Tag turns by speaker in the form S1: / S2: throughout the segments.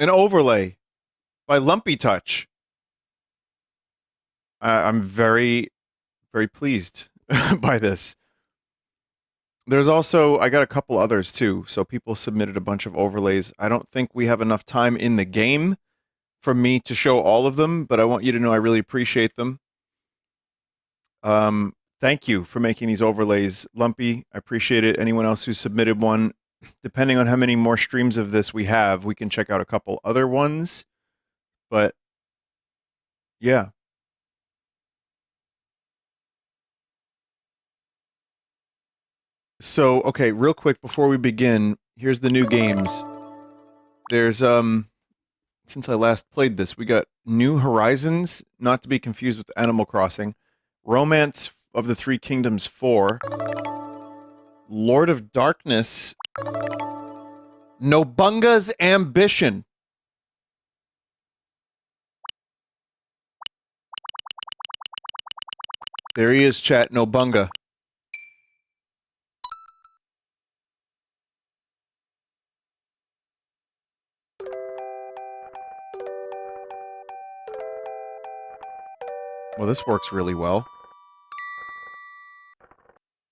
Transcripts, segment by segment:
S1: An overlay by Lumpy Touch. I'm very, very pleased by this. There's also, I got a couple others too. So people submitted a bunch of overlays. I don't think we have enough time in the game for me to show all of them, but I want you to know I really appreciate them. Thank you for making these overlays, Lumpy. I appreciate it. Anyone else who submitted one, depending on how many more streams of this we have, we can check out a couple other ones. But yeah. So, okay, real quick before we begin, here's the new games. There's since I last played this, we got New Horizons, not to be confused with Animal Crossing, Romance of the Three Kingdoms 4, Lord of Darkness, Nobunga's Ambition. There he is, chat, Nobunga. Well, this works really well.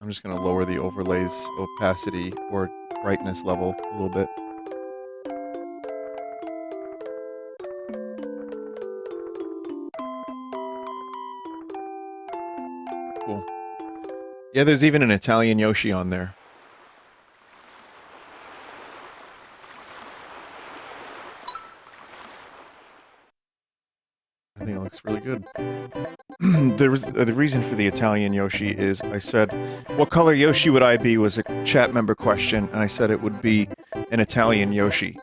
S1: I'm just going to lower the overlay's opacity or brightness level a little bit. Cool. Yeah, there's even an Italian Yoshi on there. I think it looks really good. The reason for the Italian Yoshi is I said, what color Yoshi would I be was a chat member question, and I said it would be an Italian Yoshi.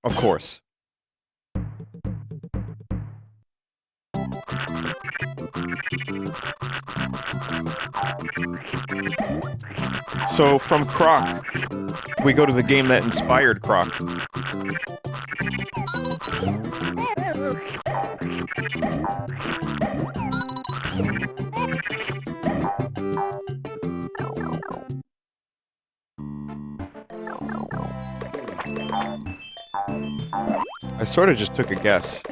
S1: Of course. So from Croc, we go to the game that inspired Croc. I sort of just took a guess.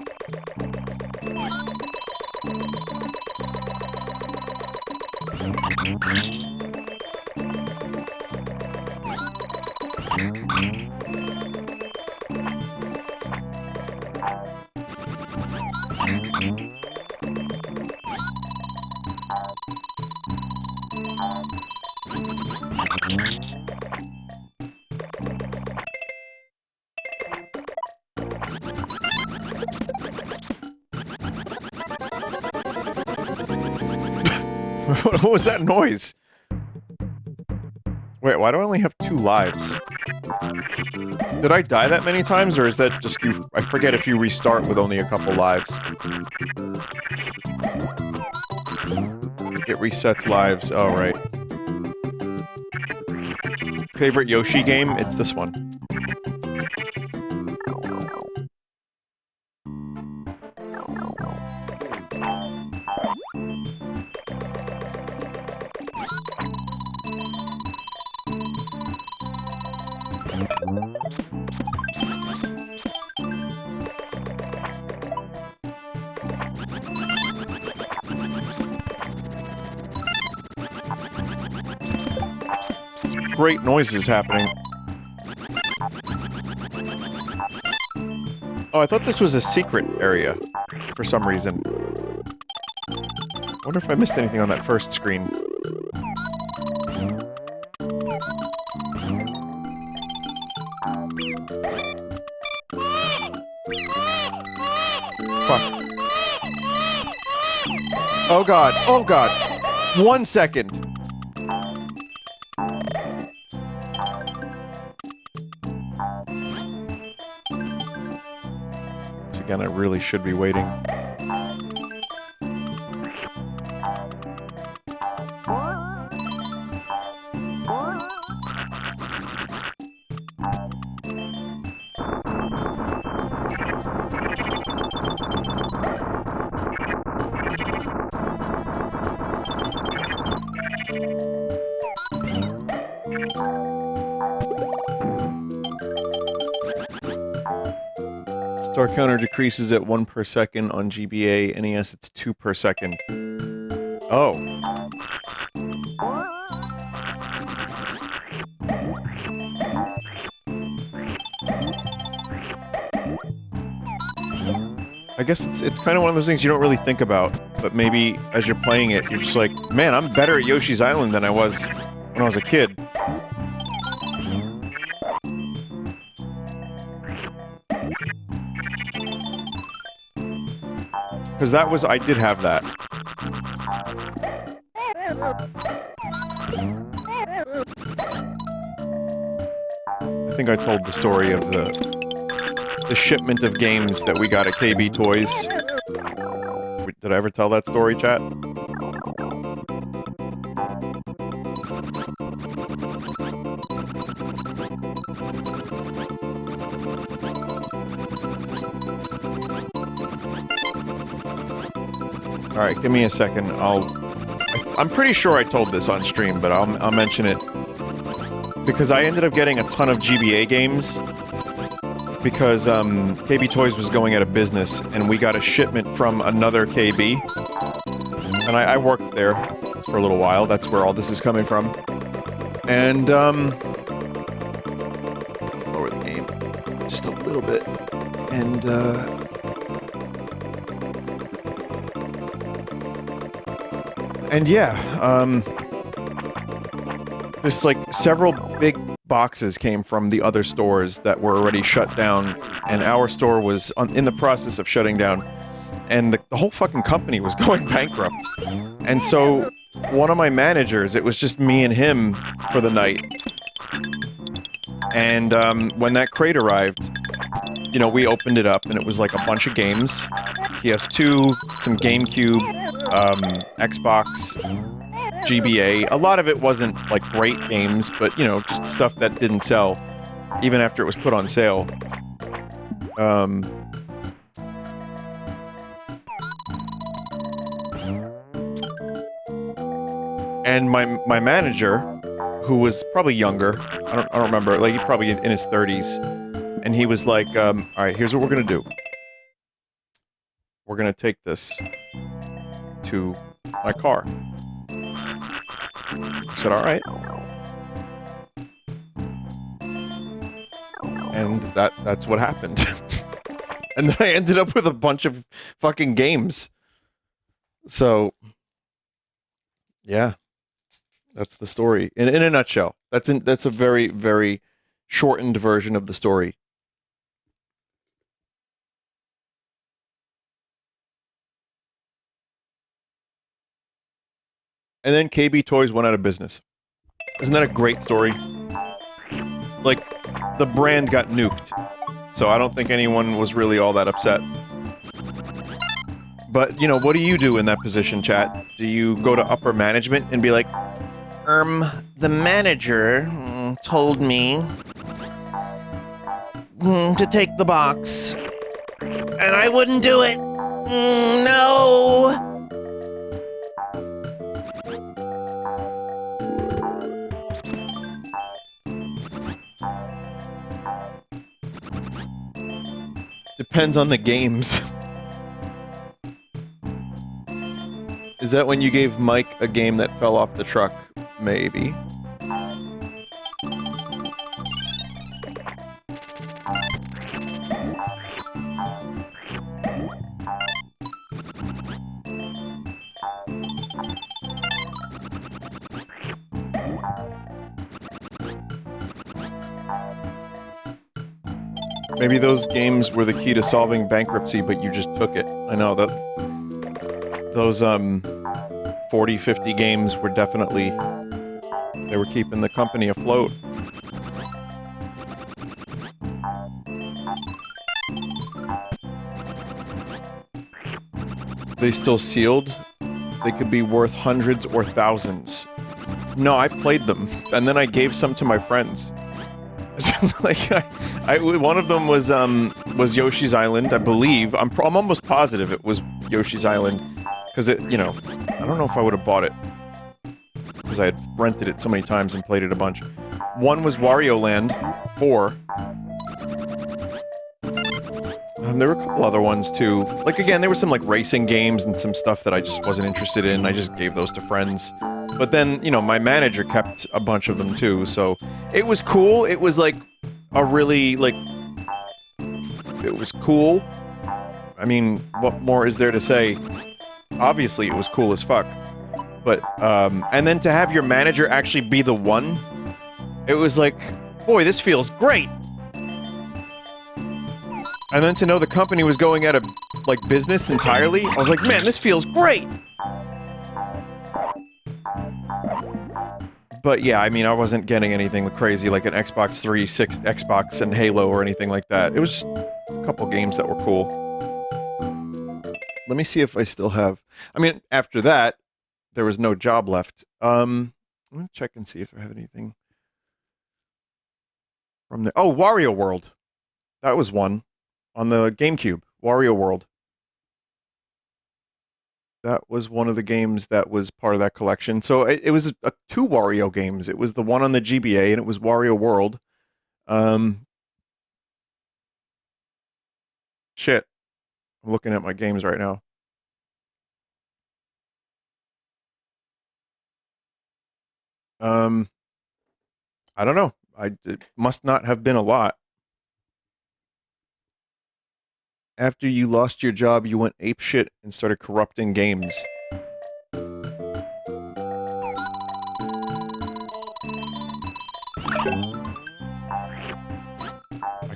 S1: What was that noise? Wait, why do I only have 2 lives? Did I die that many times, or is that just you? I forget if you restart with only a couple lives. It resets lives. Oh, right. Favorite Yoshi game? It's this one. Great noises happening. Oh, I thought this was a secret area for some reason. Wonder if I missed anything on that first screen. Fuck. Oh god, oh god. 1 second. Again, I really should be waiting. Star counter decreases at 1 per second on GBA. NES, it's 2 per second. Oh. I guess it's kind of one of those things you don't really think about, but maybe as you're playing it, you're just like, man, I'm better at Yoshi's Island than I was when I was a kid. Because that was, I did have that. I think I told the story of the shipment of games that we got at KB Toys. Did I ever tell that story, chat? Alright, give me a second. I'm pretty sure I told this on stream, but I'll mention it. Because I ended up getting a ton of GBA games. Because, KB Toys was going out of business, and we got a shipment from another KB. And I worked there for a little while, that's where all this is coming from. And, lower the game just a little bit. And, yeah, there's like several big boxes came from the other stores that were already shut down, and our store was in the process of shutting down, and the whole fucking company was going bankrupt. And so, one of my managers, it was just me and him for the night. And, when that crate arrived, you know, we opened it up, and it was like a bunch of games. PS2, some GameCube, Xbox, GBA. A lot of it wasn't, like, great games, but, you know, just stuff that didn't sell, even after it was put on sale. And my manager, who was probably younger, I don't remember, like, he probably in his 30s, and he was like, alright, here's what we're gonna do. We're gonna take this to my car. I said, alright. And that's what happened. And then I ended up with a bunch of fucking games. So, yeah. That's the story. In a nutshell. That's a very, very shortened version of the story. And then KB Toys went out of business. Isn't that a great story? Like, the brand got nuked. So I don't think anyone was really all that upset. But, you know, what do you do in that position, chat? Do you go to upper management and be like, the manager told me to take the box, and I wouldn't do it. No! Depends on the games. Is that when you gave Mike a game that fell off the truck? Maybe. Maybe those games were the key to solving bankruptcy, but you just took it. I know that those 40, 50 games were definitely, they were keeping the company afloat. They still sealed? They could be worth hundreds or thousands. No, I played them, and then I gave some to my friends. Like, one of them was Yoshi's Island, I believe. I'm almost positive it was Yoshi's Island, because it, you know, I don't know if I would have bought it, because I had rented it so many times and played it a bunch. One was Wario Land 4. There were a couple other ones too. Like again, there were some like racing games and some stuff that I just wasn't interested in. I just gave those to friends. But then, you know, my manager kept a bunch of them too, so it was cool. It was like a really like it was cool. I mean, what more is there to say? Obviously, it was cool as fuck. But and then to have your manager actually be the one, it was like, boy, this feels great. And then to know the company was going out of, like, business entirely, I was like, man, this feels great! But yeah, I mean, I wasn't getting anything crazy like an Xbox 360, Xbox, and Halo or anything like that. It was just a couple games that were cool. Let me see if I still have... I mean, after that, there was no job left. I'm gonna check and see if I have anything from there. Oh, Wario World! That was one. On the GameCube, Wario World. That was one of the games that was part of that collection. So it was two Wario games. It was the one on the GBA, and it was Wario World. Shit. I'm looking at my games right now. I don't know. It must not have been a lot. After you lost your job, you went apeshit and started corrupting games. I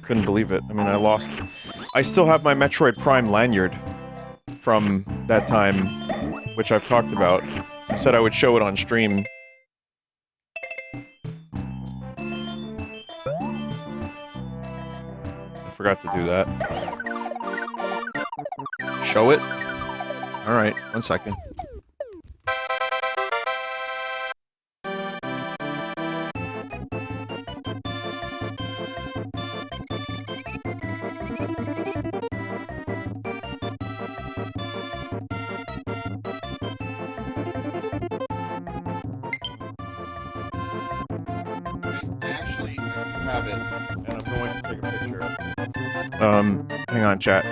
S1: couldn't believe it. I mean, I still have my Metroid Prime lanyard from that time, which I've talked about. I said I would show it on stream. I forgot to do that. Show it? Alright, 1 second. Actually, I have it, and I'm going to take a picture. Hang on, chat.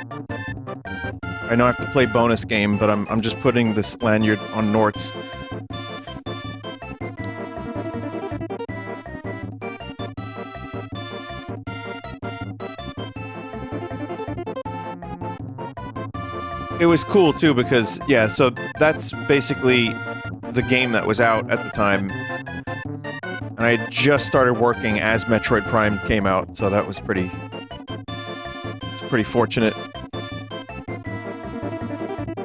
S1: I know I have to play bonus game, but I'm just putting this lanyard on Nort's. It was cool too because yeah, so that's basically the game that was out at the time. And I had just started working as Metroid Prime came out, so that was pretty fortunate.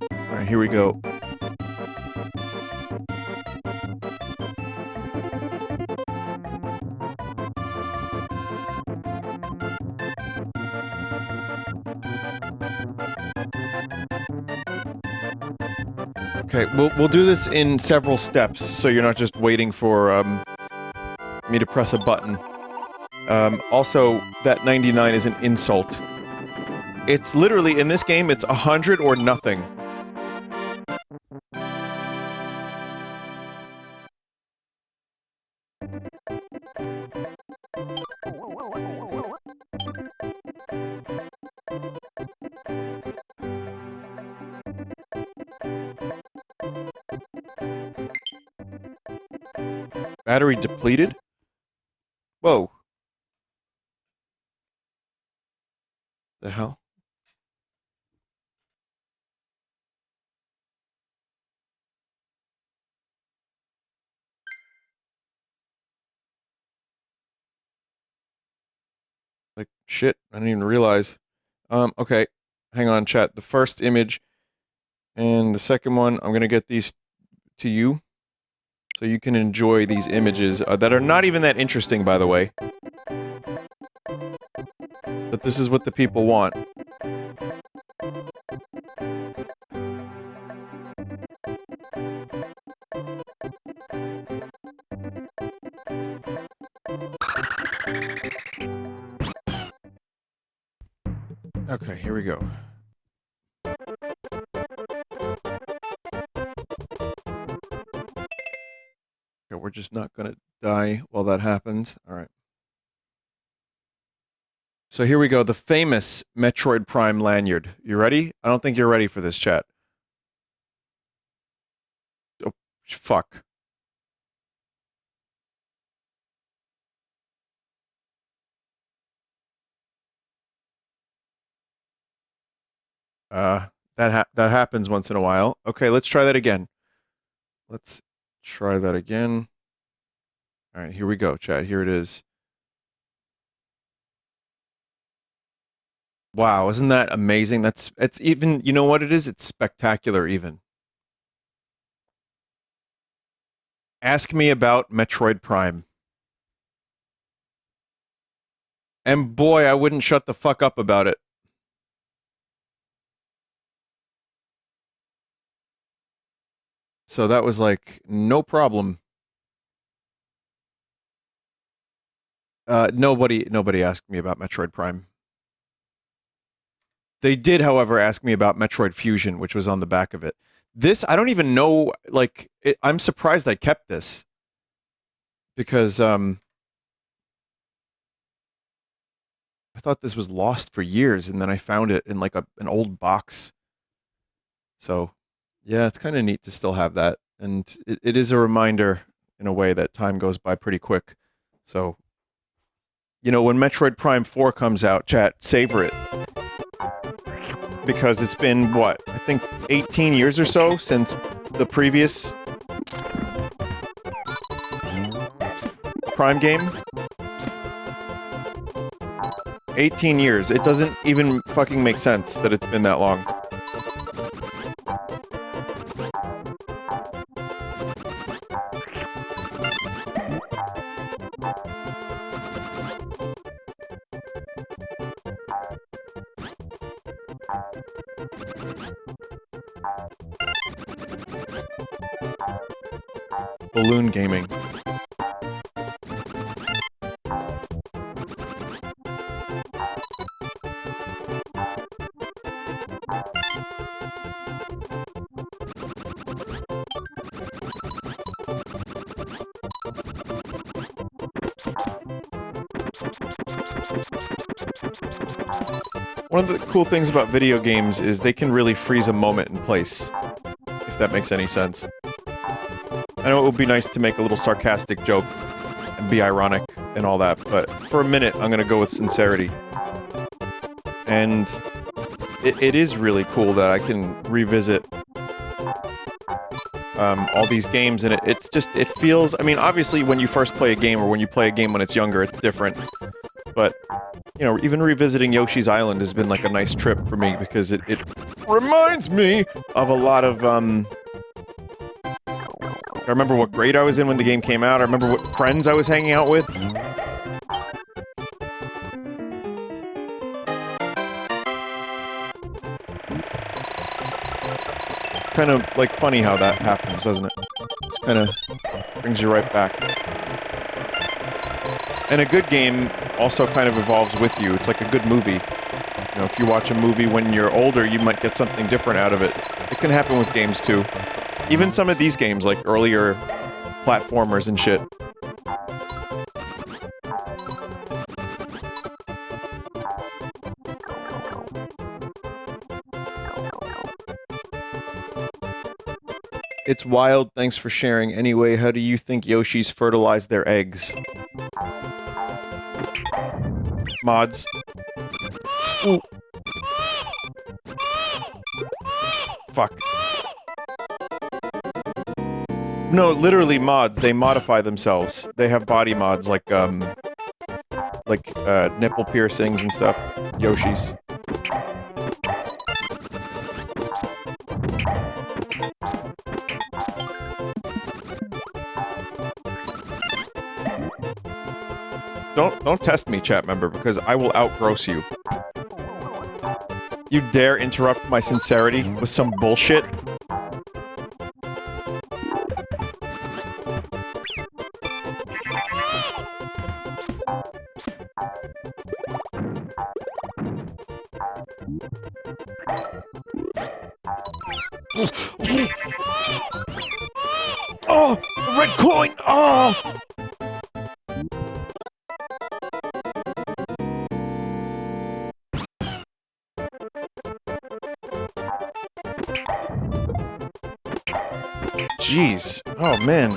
S1: Alright, here we go. Okay, we'll do this in several steps, so you're not just waiting for, me to press a button. Also, that 99 is an insult. It's literally, in this game, it's 100 or nothing. Battery depleted? Whoa. The hell? Like, shit, I didn't even realize. Okay. Hang on, chat. The first image and the second one, I'm gonna get these to you. So you can enjoy these images that are not even that interesting, by the way. But this is what the people want. Okay, here we go. Okay, we're just not gonna die while that happens. Alright. So here we go, the famous Metroid Prime lanyard. You ready? I don't think you're ready for this, chat. Oh, fuck. That happens once in a while. Okay, let's try that again. Let's try that again. All right, here we go, chat. Here it is. Wow, isn't that amazing? It's even, you know what it is? It's spectacular even. Ask me about Metroid Prime. And boy, I wouldn't shut the fuck up about it. So that was like, no problem. Nobody asked me about Metroid Prime. They did, however, ask me about Metroid Fusion, which was on the back of it. This, I don't even know, like, I'm surprised I kept this. Because, I thought this was lost for years, and then I found it in, like, an old box. So, yeah, it's kind of neat to still have that. And it is a reminder, in a way, that time goes by pretty quick. So, you know, when Metroid Prime 4 comes out, chat, savor it. Because it's been, what, I think 18 years or so since the previous Prime game. 18 years. It doesn't even fucking make sense that it's been that long. Balloon gaming. One of the cool things about video games is they can really freeze a moment in place, if that makes any sense. I know it would be nice to make a little sarcastic joke and be ironic and all that, but for a minute I'm gonna go with sincerity. And it is really cool that I can revisit all these games, and it feels, I mean, obviously when you first play a game, or when you play a game when it's younger, it's different. But, you know, even revisiting Yoshi's Island has been like a nice trip for me, because it reminds me of a lot of, I remember what grade I was in when the game came out, I remember what friends I was hanging out with. It's kind of, like, funny how that happens, doesn't it? Just kind of brings you right back. And a good game also kind of evolves with you. It's like a good movie. You know, if you watch a movie when you're older, you might get something different out of it. It can happen with games, too. Even some of these games, like earlier platformers and shit. It's wild, thanks for sharing. Anyway, how do you think Yoshis fertilize their eggs? Mods. Ooh. Fuck. No, literally mods. They modify themselves. They have body mods like nipple piercings and stuff. Yoshis. Don't test me, chat member, because I will outgross you. You dare interrupt my sincerity with some bullshit? Oh! The red coin! Oh! Jeez. Oh, man.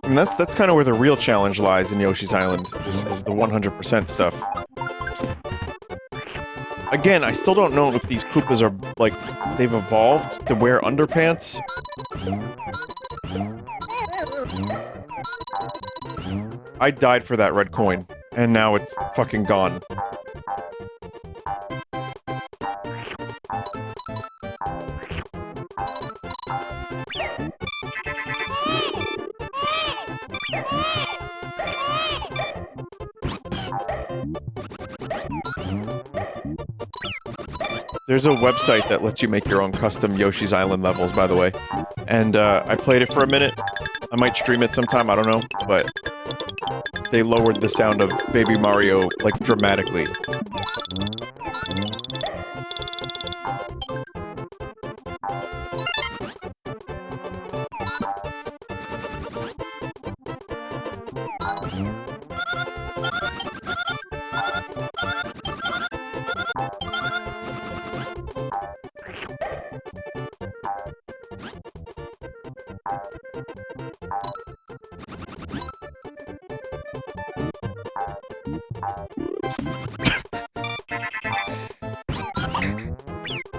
S1: I mean, that's kind of where the real challenge lies in Yoshi's Island, is the 100% stuff. Again, I still don't know if these Koopas are, like, they've evolved to wear underpants. I died for that red coin, and now it's fucking gone. There's a website that lets you make your own custom Yoshi's Island levels, by the way. And, I played it for a minute. I might stream it sometime, I don't know, but they lowered the sound of Baby Mario, like, dramatically.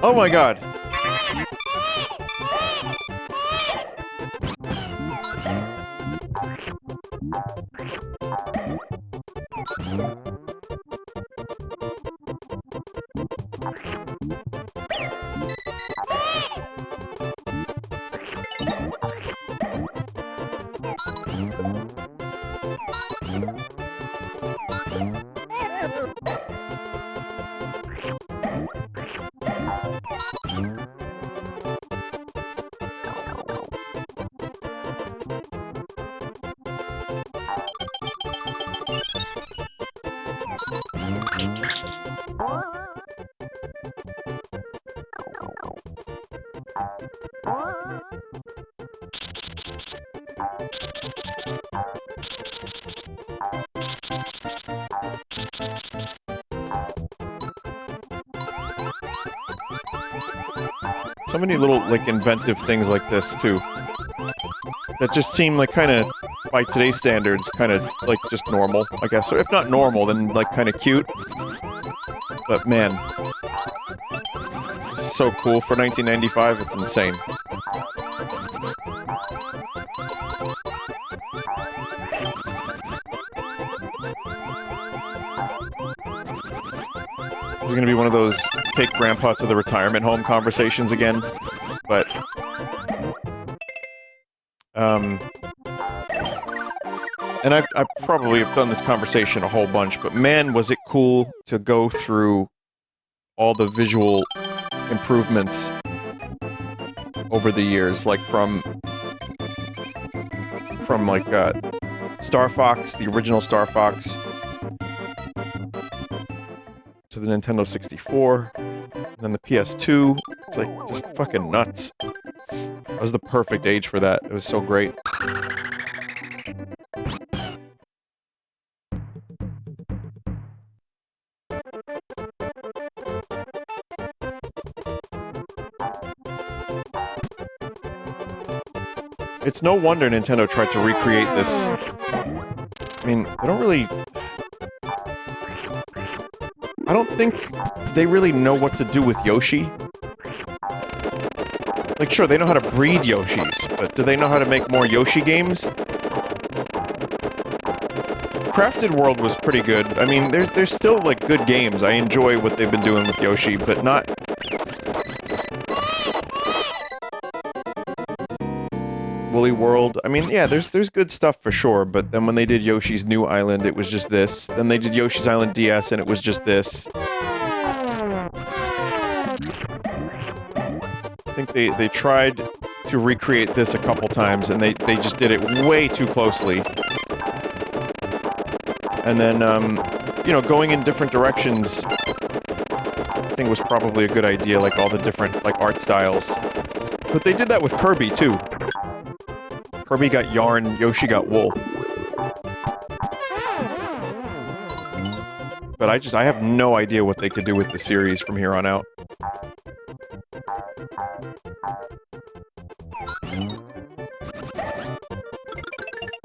S1: Oh my god! So many little, like, inventive things like this, too. That just seem like kinda, by today's standards, kinda, like, just normal, I guess. So if not normal, then, like, kinda cute. But, man. This is so cool for 1995, it's insane. This is gonna be one of those take Grandpa to the retirement home conversations again, but... And I probably have done this conversation a whole bunch, but man, was it cool to go through all the visual improvements over the years, like from like, Star Fox, the original Star Fox, to the Nintendo 64, and then the PS2. It's like, just fucking nuts. I was the perfect age for that. It was so great. It's no wonder Nintendo tried to recreate this. I mean, they don't really... I don't think they really know what to do with Yoshi. Like, sure, they know how to breed Yoshis, but do they know how to make more Yoshi games? Crafted World was pretty good. I mean, there's still, like, good games. I enjoy what they've been doing with Yoshi, but not... Woolly World. I mean, yeah, there's good stuff for sure, but then when they did Yoshi's New Island, it was just this. Then they did Yoshi's Island DS, and it was just this. I think they tried to recreate this a couple times, and they just did it way too closely. And then, you know, going in different directions, I think was probably a good idea, like all the different, like, art styles. But they did that with Kirby, too. Kirby got yarn, Yoshi got wool. But I have no idea what they could do with the series from here on out.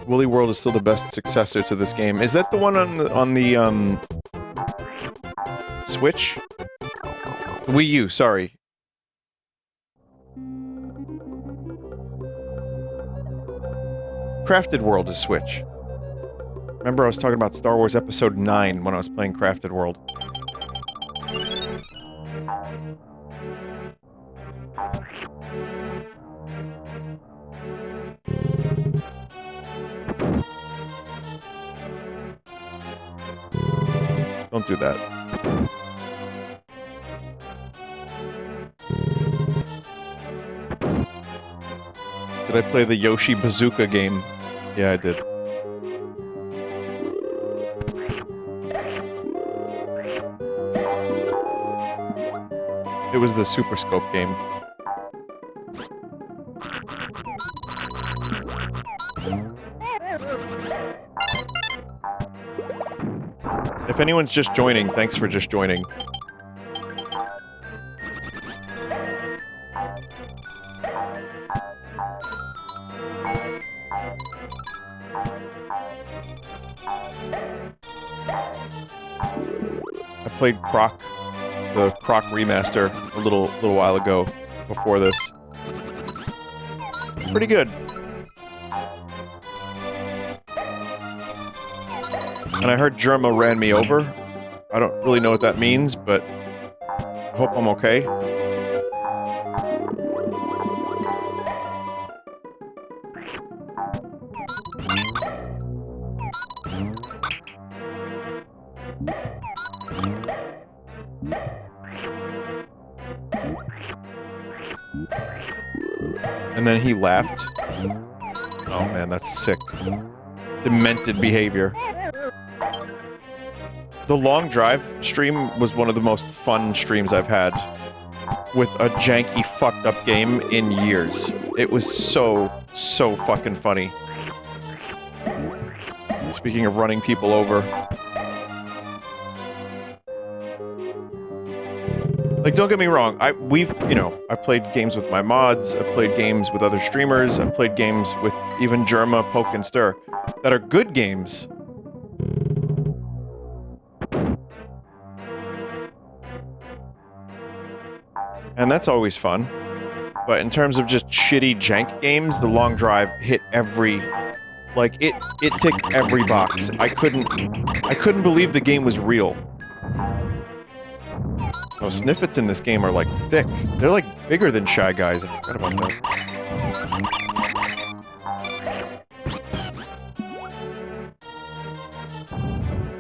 S1: Woolly World is still the best successor to this game. Is that the one on the Switch? Wii U, sorry. Crafted World is Switch. Remember I was talking about Star Wars Episode 9 when I was playing Crafted World. Don't do that. Did I play the Yoshi Bazooka game? Yeah, I did. It was the Super Scope game. If anyone's just joining, thanks for just joining. I played Croc, the Croc remaster, a little while ago, before this. Pretty good. And I heard Germa ran me over. I don't really know what that means, but I hope I'm okay. And then he laughed. Oh man, that's sick. Demented behavior. The long drive stream was one of the most fun streams I've had with a janky, fucked up game in years. It was so fucking funny. Speaking of running people over. Like, don't get me wrong, I've played games with my mods, I've played games with other streamers, I've played games with even Germa, Poke, and Stir, that are good games. And that's always fun. But in terms of just shitty jank games, the long drive hit every... Like, it ticked every box. I couldn't believe the game was real. Oh, sniffets in this game are, like, thick. They're, like, bigger than Shy Guys. I forgot about that.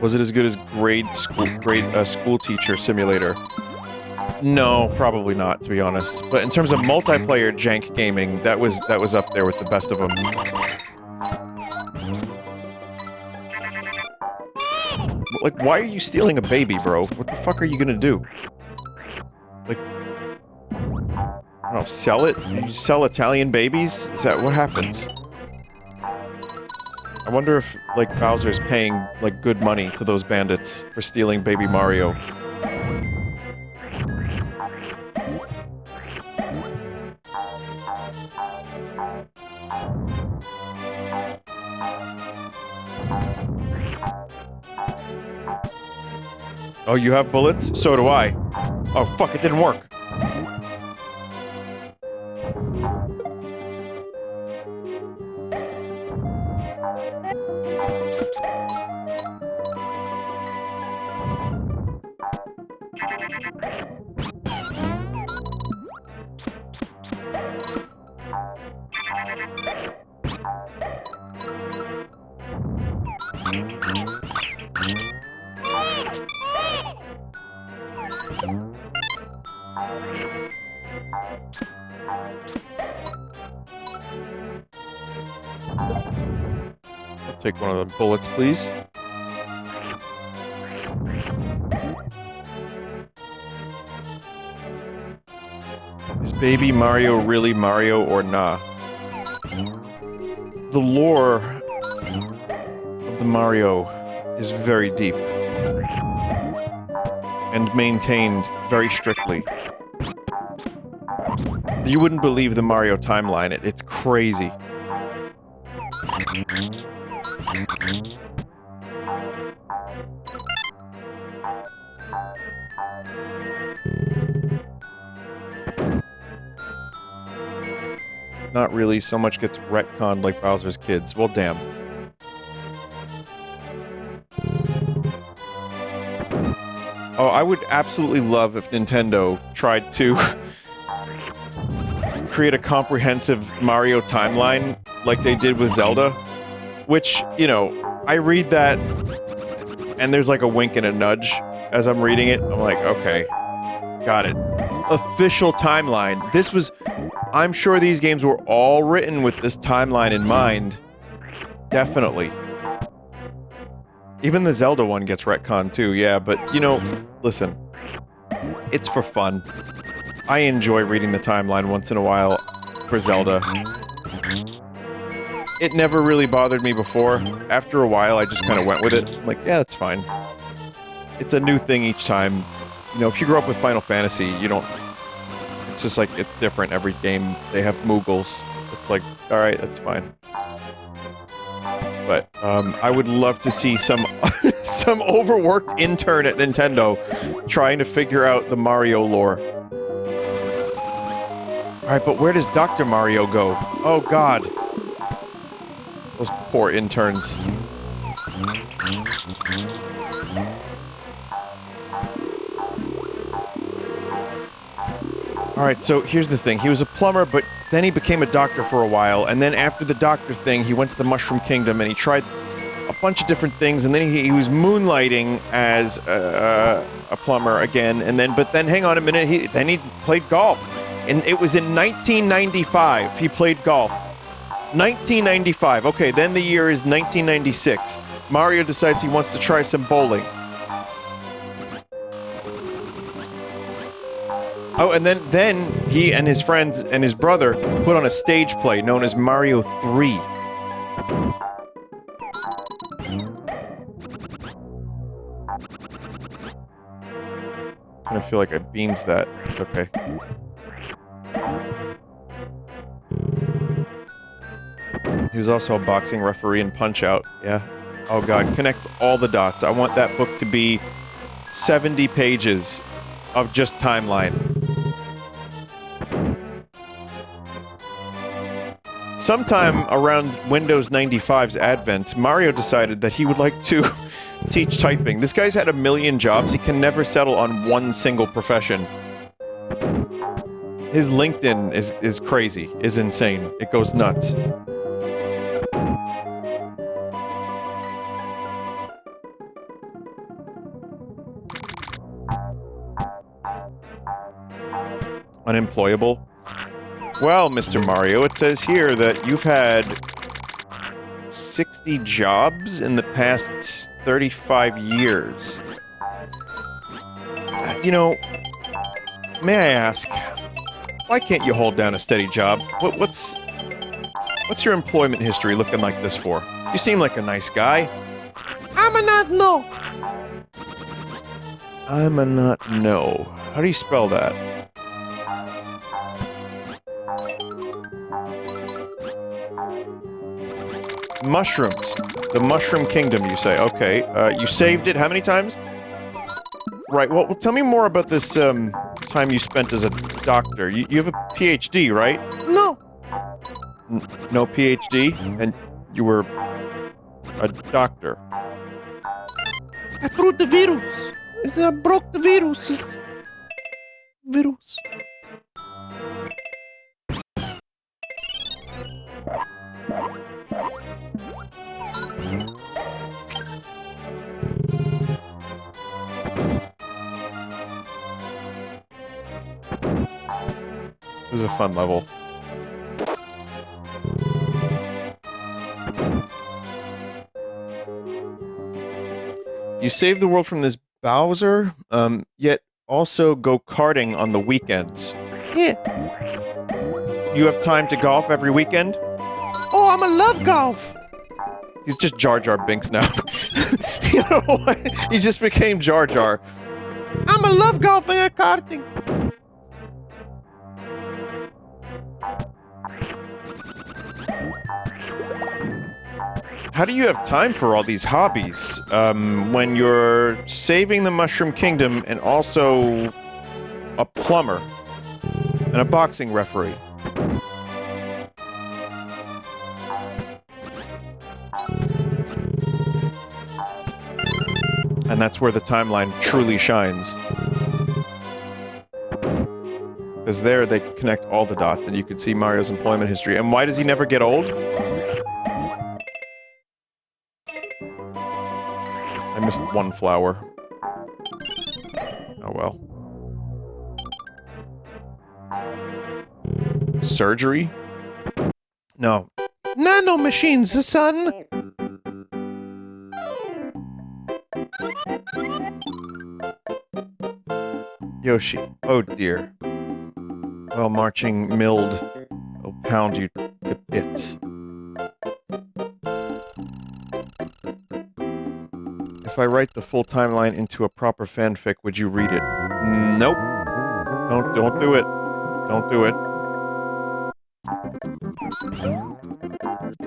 S1: Was it as good as School Teacher Simulator? No, probably not, to be honest. But in terms of multiplayer jank gaming, that was up there with the best of them. Like, why are you stealing a baby, bro? What the fuck are you gonna do? Like, I don't know, sell it? You sell Italian babies? Is that what happens? I wonder if, like, Bowser's paying, like, good money to those bandits for stealing Baby Mario. Oh, you have bullets? So do I. Oh, fuck, it didn't work. I'll take one of the bullets, please. Is Baby Mario really Mario or nah? The lore of the Mario is very deep. And maintained very strictly. You wouldn't believe the Mario timeline. It's crazy. Not really. So much gets retconned like Bowser's Kids. Well, damn. Oh, I would absolutely love if Nintendo tried to create a comprehensive Mario timeline like they did with Zelda. Which, you know, I read that and there's like a wink and a nudge as I'm reading it. I'm like, okay, got it. Official timeline. This was... I'm sure these games were all written with this timeline in mind. Definitely. Even the Zelda one gets retconned too, yeah, but, you know, listen. It's for fun. I enjoy reading the timeline once in a while for Zelda. It never really bothered me before. After a while, I just kind of went with it. I'm like, yeah, that's fine. It's a new thing each time. You know, if you grew up with Final Fantasy, you don't... It's just like, it's different every game. They have Moogles. It's like, alright, that's fine. But, I would love to see some some overworked intern at Nintendo trying to figure out the Mario lore. Alright, but where does Dr. Mario go? Oh god. Those poor interns. Alright, so here's the thing. He was a plumber, but then he became a doctor for a while, and then after the doctor thing, he went to the Mushroom Kingdom and he tried a bunch of different things, and then he was moonlighting as a plumber again, and then, but then hang on a minute, he played golf. And it was in 1995 he played golf. 1995. Okay, then the year is 1996. Mario decides he wants to try some bowling. Oh, and then he and his friends and his brother put on a stage play known as Mario 3. I feel like I beans that. It's okay. He was also a boxing referee in Punch-Out, yeah. Oh god, connect all the dots. I want that book to be 70 pages of just timeline. Sometime around Windows 95's advent, Mario decided that he would like to teach typing. This guy's had a million jobs, he can never settle on one single profession. His LinkedIn is crazy, is insane. It goes nuts. Unemployable? Well, Mr. Mario, it says here that you've had 60 jobs in the past 35 years. You know, may I ask, why can't you hold down a steady job? What's your employment history looking like this for? You seem like a nice guy. I'm a not no. I'm a not no. How do you spell that? Mushrooms. The Mushroom Kingdom, you say. Okay, you saved it how many times? Right, well, tell me more about this, time you spent as a doctor. You have a PhD, right? No! No PhD? And you were... a doctor. I threw the virus! I broke the virus! Virus. This is a fun level. You save the world from this Bowser, yet also go karting on the weekends. Yeah. You have time to golf every weekend? Oh, I'ma love golf! He's just Jar Jar Binks now. You know what? He just became Jar Jar. I'ma love golfing and karting. How do you have time for all these hobbies, when you're saving the Mushroom Kingdom and also a plumber and a boxing referee? And that's where the timeline truly shines. Because there they could connect all the dots and you could see Mario's employment history. And why does he never get old? I missed one flower. Oh well. Surgery? No. Nano machines, son! Yoshi. Oh dear. Well, marching milled will pound you to bits. If I write the full timeline into a proper fanfic, would you read it? Nope. Don't do it. Don't do it.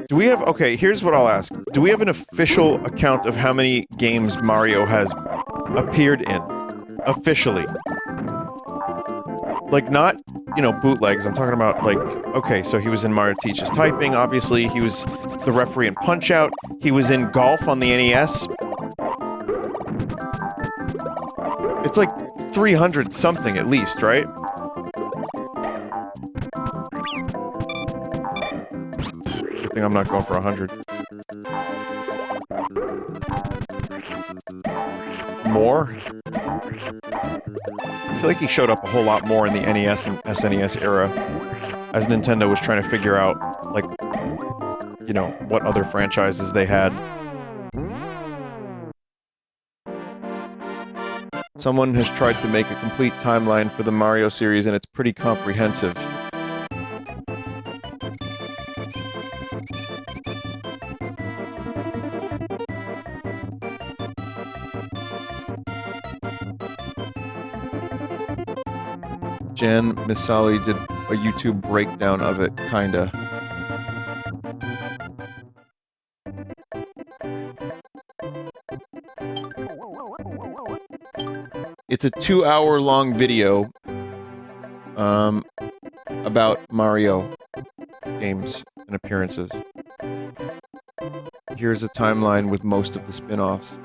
S1: Do we have... Okay, here's what I'll ask. Do we have an official account of how many games Mario has appeared in? Officially. Like, not, you know, bootlegs. I'm talking about, like... Okay, so he was in Mario Teaches Typing, obviously. He was the referee in Punch-Out. He was in Golf on the NES. It's like 300 something at least, right? Good thing I'm not going for 100. More? I feel like he showed up a whole lot more in the NES and SNES era, as Nintendo was trying to figure out, like, you know, what other franchises they had. Someone has tried to make a complete timeline for the Mario series, and it's pretty comprehensive. Jan Misali did a YouTube breakdown of it, kinda. It's a 2-hour-long video, about Mario games and appearances. Here's a timeline with most of the spin-offs.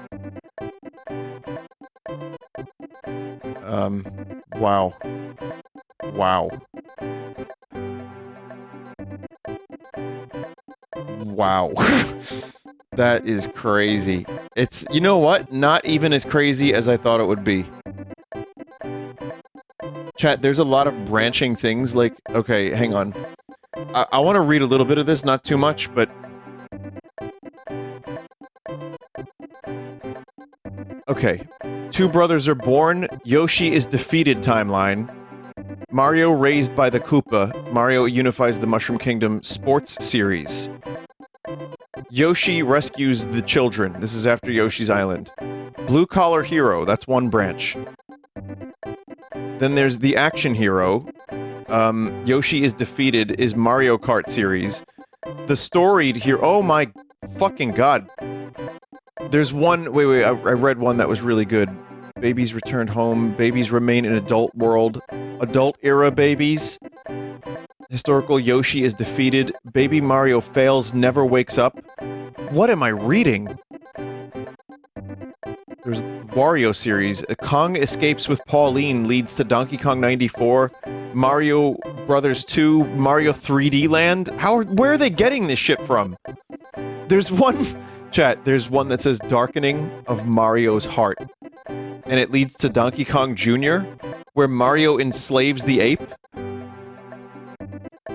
S1: Wow. Wow. Wow. That is crazy. It's, you know what? Not even as crazy as I thought it would be. Chat, there's a lot of branching things, like... Okay, hang on. I want to read a little bit of this, not too much, but... Okay. Two brothers are born, Yoshi is defeated timeline. Mario raised by the Koopa, Mario unifies the Mushroom Kingdom sports series. Yoshi rescues the children, this is after Yoshi's Island. Blue Collar Hero, that's one branch. Then there's the Action Hero. Yoshi is defeated is Mario Kart series. The storied hero. Oh my fucking god. There's one. Wait. I read one that was really good. Babies returned home. Babies remain in adult world. Adult era babies. Historical Yoshi is defeated. Baby Mario fails, never wakes up. What am I reading? There's Wario series. Kong escapes with Pauline leads to Donkey Kong 94. Mario Brothers 2. Mario 3D Land. Where are they getting this shit from? There's one... Chat, there's one that says Darkening of Mario's Heart. And it leads to Donkey Kong Jr., where Mario enslaves the ape.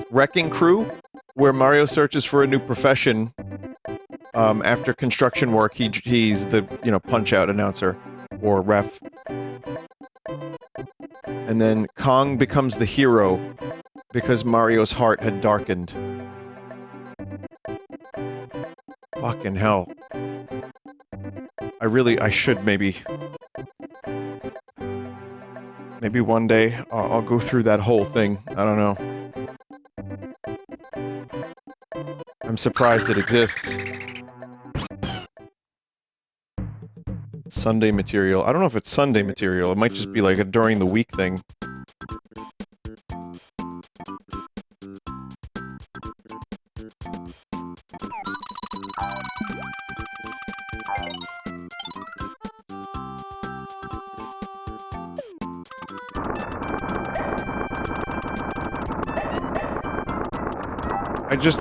S1: Wrecking Crew, where Mario searches for a new profession. After construction work, he's the, you know, Punch-Out announcer. Or ref. And then Kong becomes the hero. because Mario's heart had darkened. Fucking hell. I should maybe one day I'll go through that whole thing. I don't know. I'm surprised it exists. Sunday material. I don't know if it's Sunday material. It might just be like a during the week thing.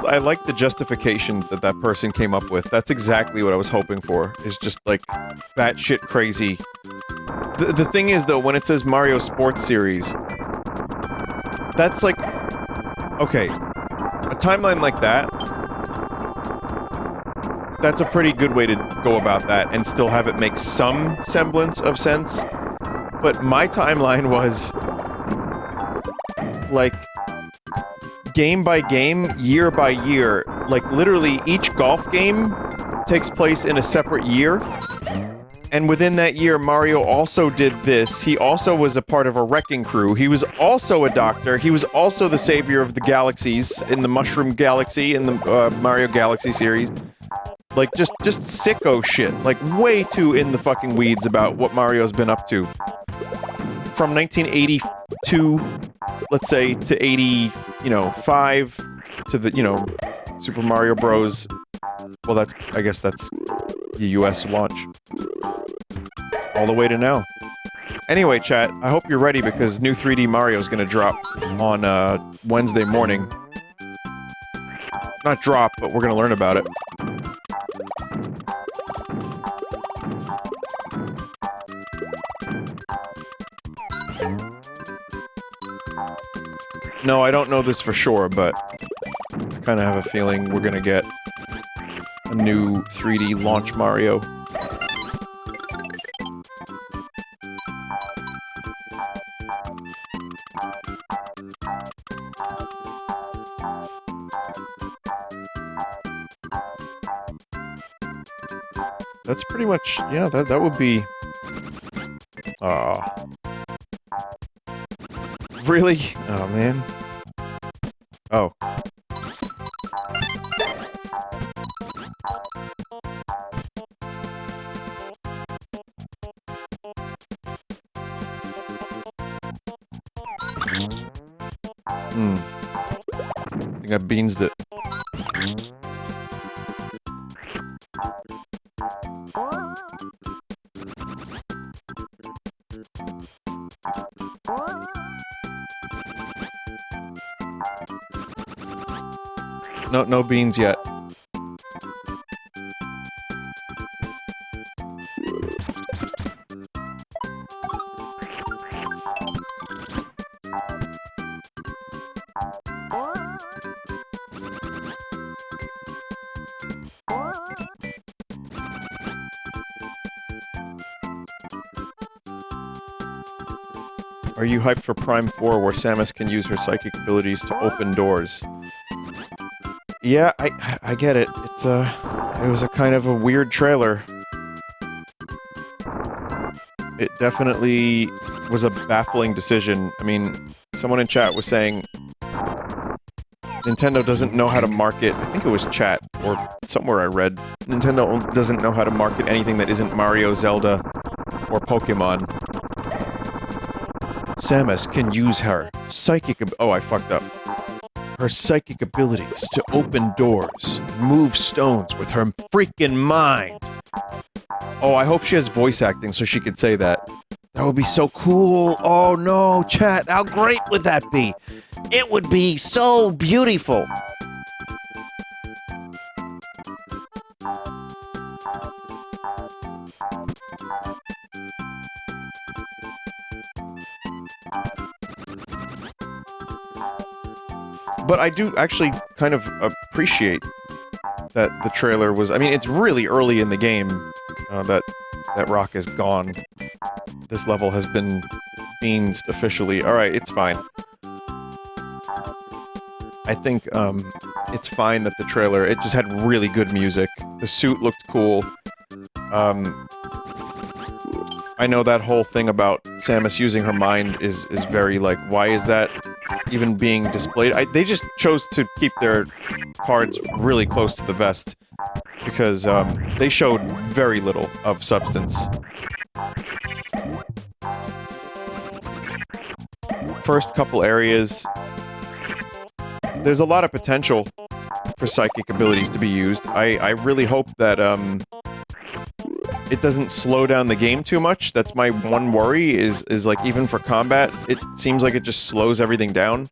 S1: I like the justifications that that person came up with. That's exactly what I was hoping for. Is just like batshit crazy. The thing is though, when it says Mario Sports Series, that's like, okay, a timeline like that, that's a pretty good way to go about that and still have it make some semblance of sense. But my timeline was like game by game, year by year. Like, literally, each golf game takes place in a separate year. And within that year, Mario also did this. He also was a part of a wrecking crew. He was also a doctor. He was also the savior of the galaxies in the Mushroom Galaxy in the Mario Galaxy series. Like, just sicko shit. Like, way too in the fucking weeds about what Mario's been up to. From 1982, let's say, to 85, to the, Super Mario Bros. Well, I guess that's the US launch. All the way to now. Anyway, chat, I hope you're ready because new 3D Mario is gonna drop on, Wednesday morning. Not drop, but we're gonna learn about it. No, I don't know this for sure, but I kind of have a feeling we're gonna get a new 3D launch Mario. That's pretty much, yeah, that would be... Really? Oh, man. Oh. I think I beansed it. No beans yet. Are you hyped for Prime 4 where Samus can use her psychic abilities to open doors? Yeah, I get it. It was a kind of a weird trailer. It definitely was a baffling decision. I mean, someone in chat was saying Nintendo doesn't know how to market, I think it was chat, or somewhere I read, Nintendo doesn't know how to market anything that isn't Mario, Zelda, or Pokemon. Samus can use her psychic I fucked up. Her psychic abilities to open doors and move stones with her freaking mind. Oh, I hope she has voice acting so she could say that. That would be so cool. Oh no, chat, how great would that be? It would be so beautiful. But I do actually kind of appreciate that the trailer was... I mean, it's really early in the game that rock is gone. This level has been beansed officially. Alright, it's fine. I think it's fine that the trailer, it just had really good music. The suit looked cool. I know that whole thing about Samus using her mind is very, like, why is that even being displayed? They just chose to keep their cards really close to the vest because they showed very little of substance. First couple areas, there's a lot of potential for psychic abilities to be used. I really hope that it doesn't slow down the game too much. That's my one worry, is like, even for combat, it seems like it just slows everything down.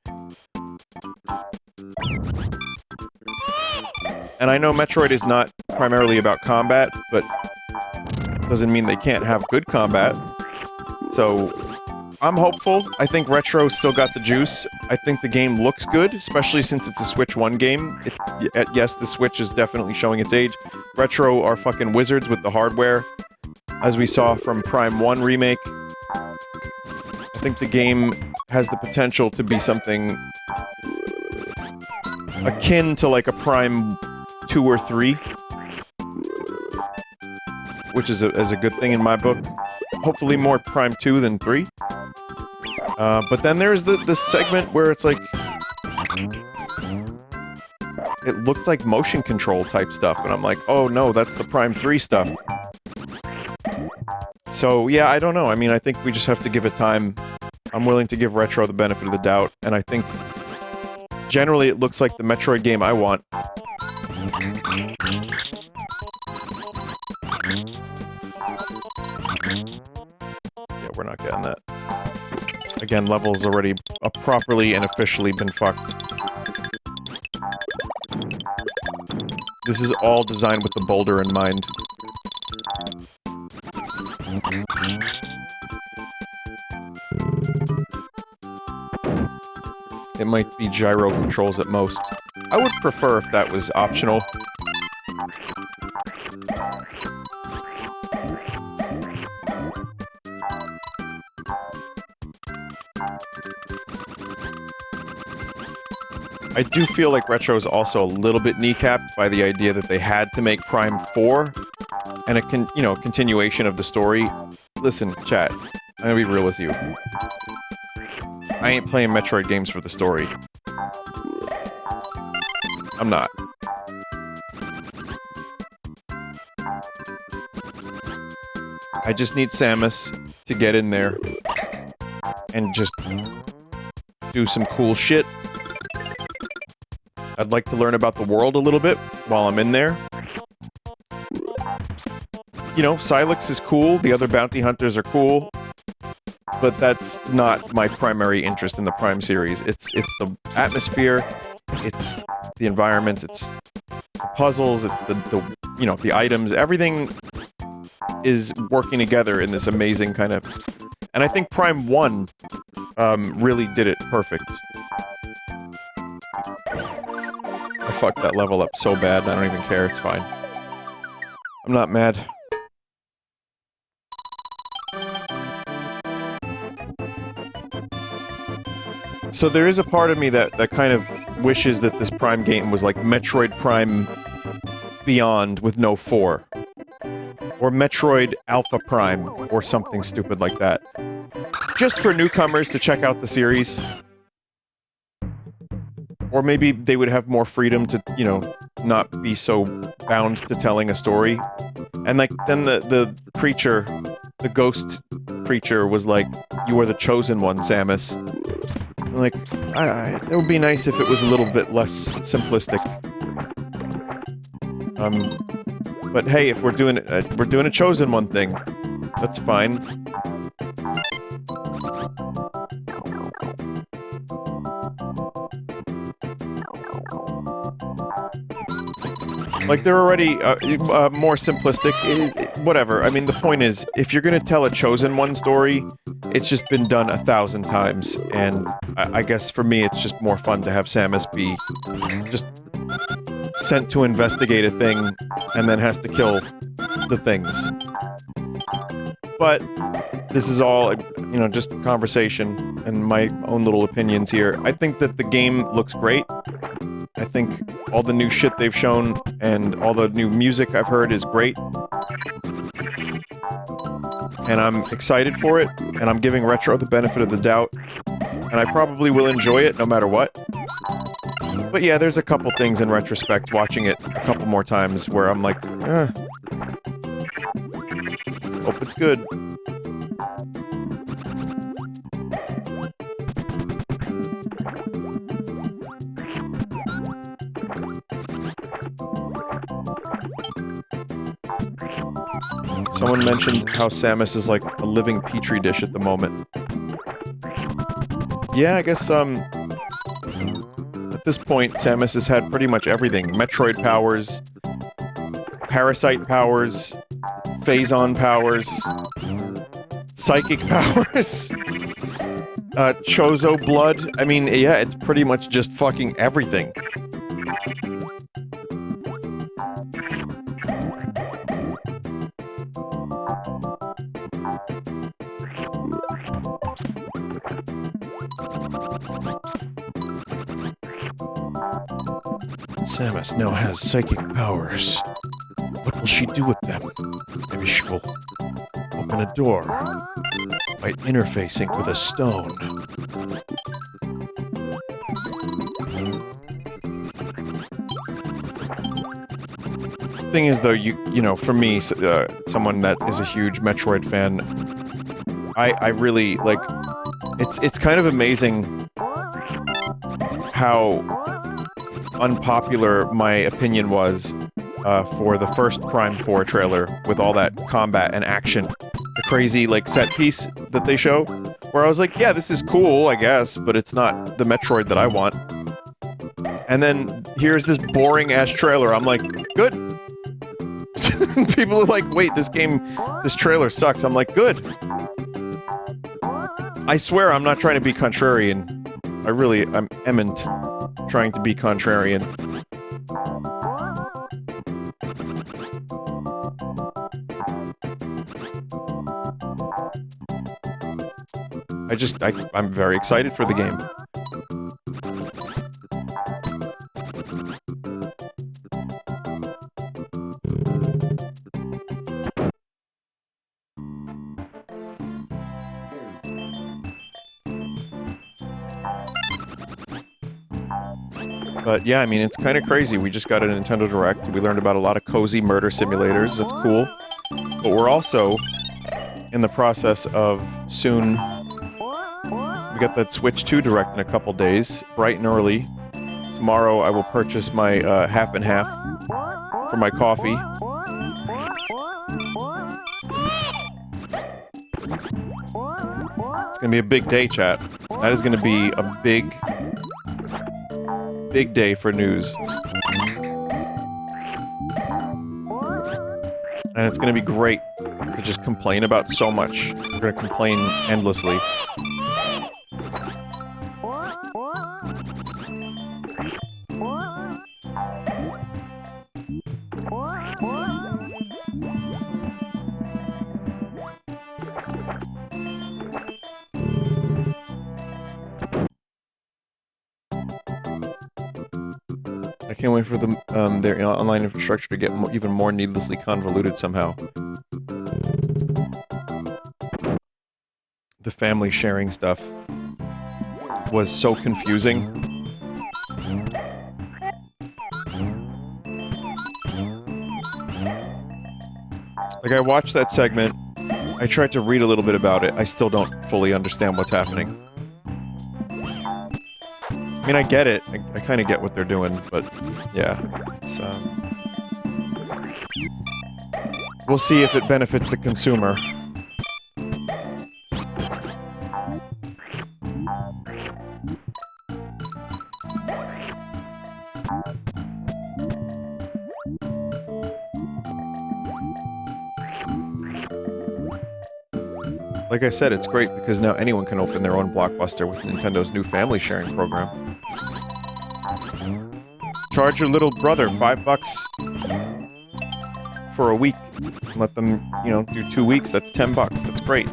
S1: And I know Metroid is not primarily about combat, but doesn't mean they can't have good combat. So, I'm hopeful. I think Retro's still got the juice. I think the game looks good, especially since it's a Switch 1 game. Yes, the Switch is definitely showing its age. Retro are fucking wizards with the hardware, as we saw from Prime 1 Remake. I think the game has the potential to be something akin to like a Prime 2 or 3, which is a good thing in my book. Hopefully more Prime 2 than 3. But then there's the segment where it's like... it looked like motion control type stuff, and I'm like, oh no, that's the Prime 3 stuff. So, yeah, I don't know. I mean, I think we just have to give it time. I'm willing to give Retro the benefit of the doubt, and I think... generally, it looks like the Metroid game I want. Yeah, we're not getting that. Again, level's already properly and officially been fucked. This is all designed with the boulder in mind. It might be gyro controls at most. I would prefer if that was optional. I do feel like Retro is also a little bit kneecapped by the idea that they had to make Prime 4 and a continuation of the story. Listen, chat, I'm gonna be real with you. I ain't playing Metroid games for the story. I'm not. I just need Samus to get in there and just do some cool shit. I'd like to learn about the world a little bit while I'm in there. You know, Sylux is cool, the other bounty hunters are cool, but that's not my primary interest in the Prime series. It's the atmosphere, it's the environments, it's the puzzles, it's the items, everything is working together in this amazing kind of... And I think Prime 1 really did it perfect. I fucked that level up so bad, I don't even care, it's fine. I'm not mad. So there is a part of me that kind of wishes that this Prime game was like Metroid Prime Beyond with no 4. Or Metroid Alpha Prime, or something stupid like that. Just for newcomers to check out the series. Or maybe they would have more freedom to, you know, not be so bound to telling a story. And like, then the creature, the ghost creature was like, you are the chosen one, Samus. And like, it would be nice if it was a little bit less simplistic. But hey, if we're doing a chosen one thing, that's fine. Like, they're already more simplistic. Whatever. I mean, the point is, if you're gonna tell a chosen one story, it's just been done 1,000 times, and I guess for me, it's just more fun to have Samus be just sent to investigate a thing, and then has to kill the things. But this is all, you know, just conversation and my own little opinions here. I think that the game looks great. I think all the new shit they've shown and all the new music I've heard is great. And I'm excited for it, and I'm giving Retro the benefit of the doubt. And I probably will enjoy it no matter what. But yeah, there's a couple things in retrospect, watching it a couple more times, where I'm like, hope it's good. Someone mentioned how Samus is like a living petri dish at the moment. Yeah, I guess, at this point, Samus has had pretty much everything. Metroid powers, Parasite powers, Phazon powers, Psychic powers, Chozo blood. I mean, yeah, it's pretty much just fucking everything. Samus now has psychic powers. What will she do with them? Maybe she will open a door by interfacing with a stone. Thing is, though, you know, for me, someone that is a huge Metroid fan, I really, like, it's kind of amazing how unpopular my opinion was for the first Prime 4 trailer with all that combat and action. The crazy, like, set piece that they show, where I was like, yeah, this is cool, I guess, but it's not the Metroid that I want. And then here's this boring-ass trailer. I'm like, good. People are like, wait, this trailer sucks. I'm like, good. I swear I'm not trying to be contrarian. I'm emment trying to be contrarian. I'm very excited for the game. But yeah, I mean, it's kind of crazy. We just got a Nintendo Direct. We learned about a lot of cozy murder simulators. That's cool. But we're also in the process of soon... We got that Switch 2 Direct in a couple days, bright and early. Tomorrow I will purchase my half and half for my coffee. It's gonna be a big day, chat. That is gonna be a big day for news. And it's gonna be great to just complain about so much. We're gonna complain endlessly. I can't wait for their online infrastructure to get even more needlessly convoluted somehow. The family sharing stuff was so confusing. Like, I watched that segment, I tried to read a little bit about it, I still don't fully understand what's happening. I mean, I get it. I kind of get what they're doing, but yeah, it's, we'll see if it benefits the consumer. Like I said, it's great because now anyone can open their own Blockbuster with Nintendo's new family sharing program. Charge your little brother $5 for a week. Let them, you know, do 2 weeks. That's $10. That's great.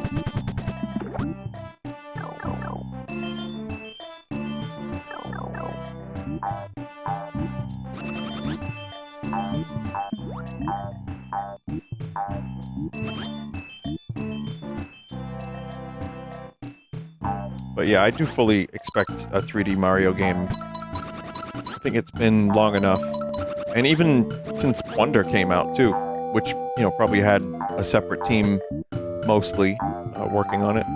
S1: But yeah, I do fully expect a 3D Mario game. I think it's been long enough. And even since Wonder came out, too, which, you know, probably had a separate team, mostly, working on it.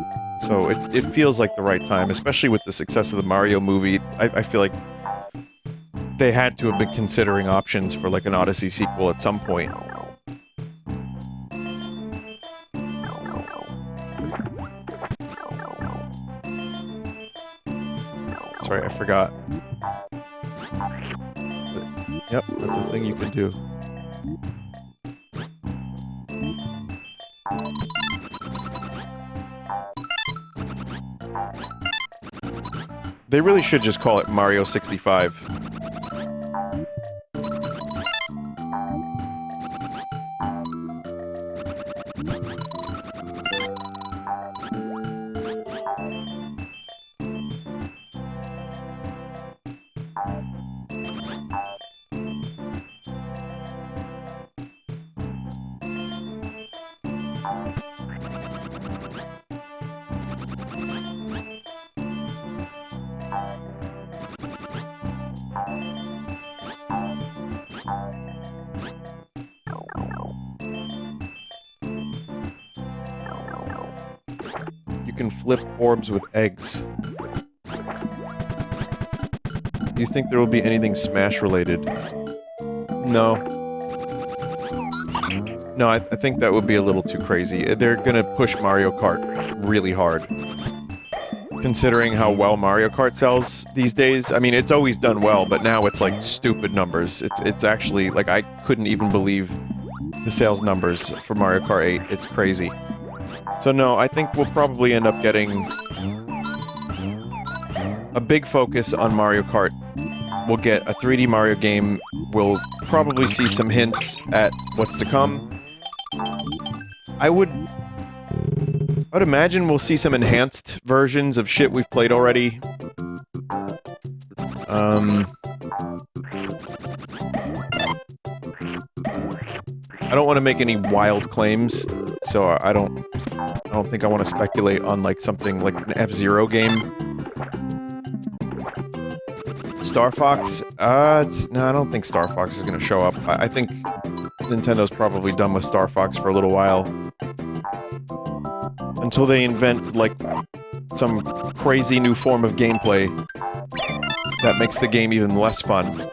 S1: So it feels like the right time, especially with the success of the Mario movie. I feel like they had to have been considering options for, like, an Odyssey sequel at some point. Sorry, I forgot. Yep, that's a thing you can do. They really should just call it Mario 65. You can flip orbs with eggs. Do you think there will be anything Smash related? No. No, I think that would be a little too crazy. They're gonna push Mario Kart really hard. Considering how well Mario Kart sells these days, I mean, it's always done well, but now it's like stupid numbers. It's actually, like, I couldn't even believe the sales numbers for Mario Kart 8. It's crazy. So no, I think we'll probably end up getting a big focus on Mario Kart. We'll get a 3D Mario game. We'll probably see some hints at what's to come. I would imagine we'll see some enhanced versions of shit we've played already. I don't want to make any wild claims, so I don't think I want to speculate on, like, something like an F-Zero game. Star Fox? No, I don't think Star Fox is gonna show up. I think Nintendo's probably done with Star Fox for a little while. Until they invent, like, some crazy new form of gameplay that makes the game even less fun.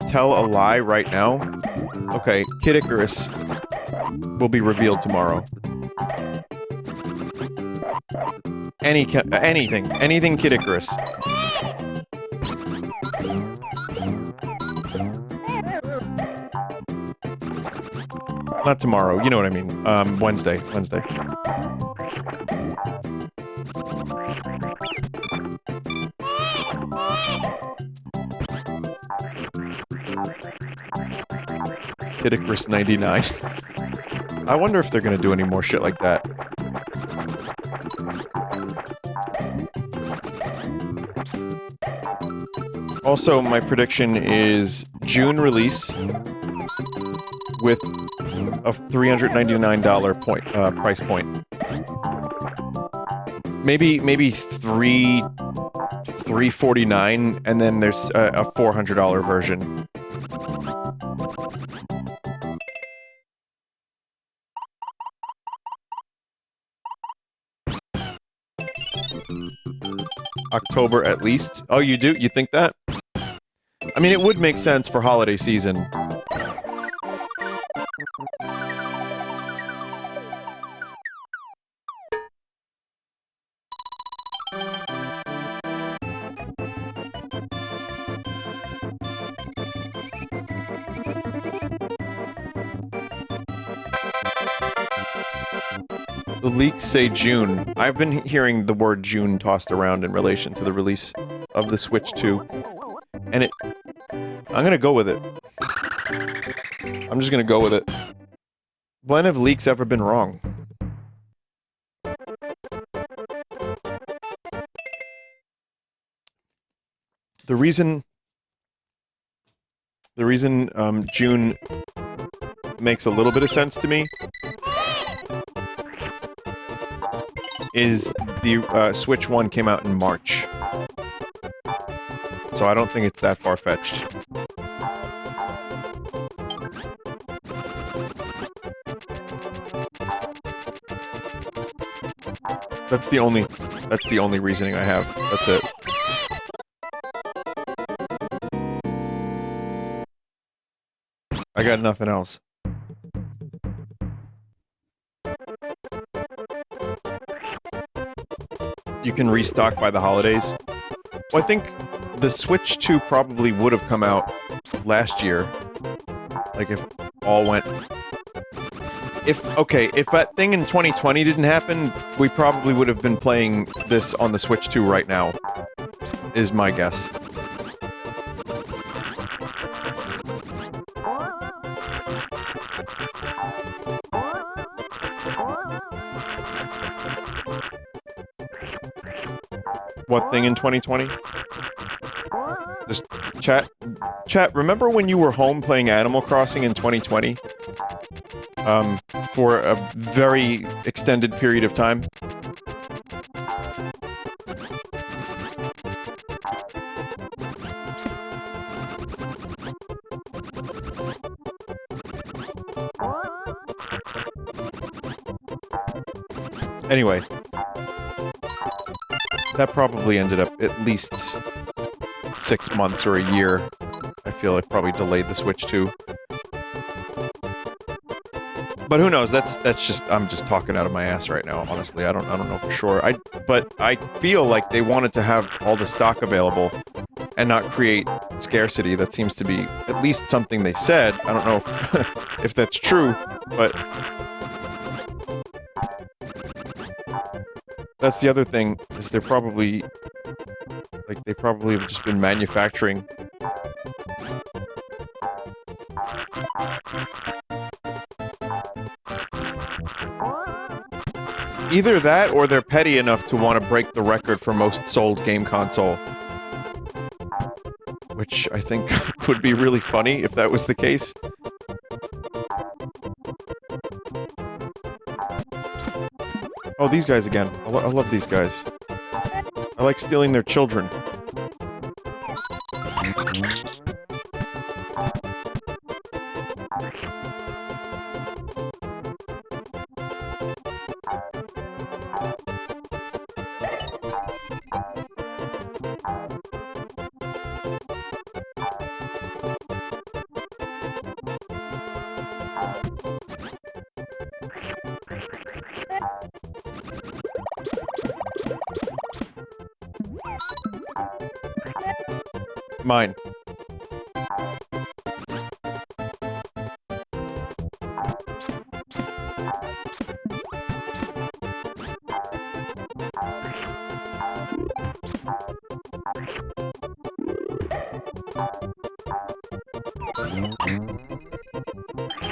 S1: Tell a lie right now? Okay, Kid Icarus will be revealed tomorrow. Anything Kid Icarus. Not tomorrow, you know what I mean. Wednesday. Kid Icarus 99. I wonder if they're gonna do any more shit like that. Also, my prediction is June release with a $399 price point. Maybe $349, and then there's a $400 version. October at least. Oh, you do? You think that? I mean, it would make sense for holiday season. The leaks say June. I've been hearing the word June tossed around in relation to the release of the Switch 2. And I'm gonna go with it. I'm just gonna go with it. When have leaks ever been wrong? The reason June makes a little bit of sense to me is the Switch 1 came out in March. So I don't think it's that far-fetched. That's the only reasoning I have. That's it. I got nothing else. You can restock by the holidays. Well, I think the Switch 2 probably would have come out last year. Like, if all went... If that thing in 2020 didn't happen, we probably would have been playing this on the Switch 2 right now. Is my guess. What thing in 2020? Just chat, remember when you were home playing Animal Crossing in 2020? For a very extended period of time? Anyway. That probably ended up at least 6 months or a year. I feel it probably delayed the Switch 2. But who knows? That's just I'm just talking out of my ass right now. Honestly, I don't know for sure. But I feel like they wanted to have all the stock available and not create scarcity. That seems to be at least something they said. I don't know if that's true, but that's the other thing, is they probably have just been manufacturing. Either that, or they're petty enough to want to break the record for most sold game console. Which I think would be really funny if that was the case. Oh, these guys again. I love these guys. I like stealing their children. Mine.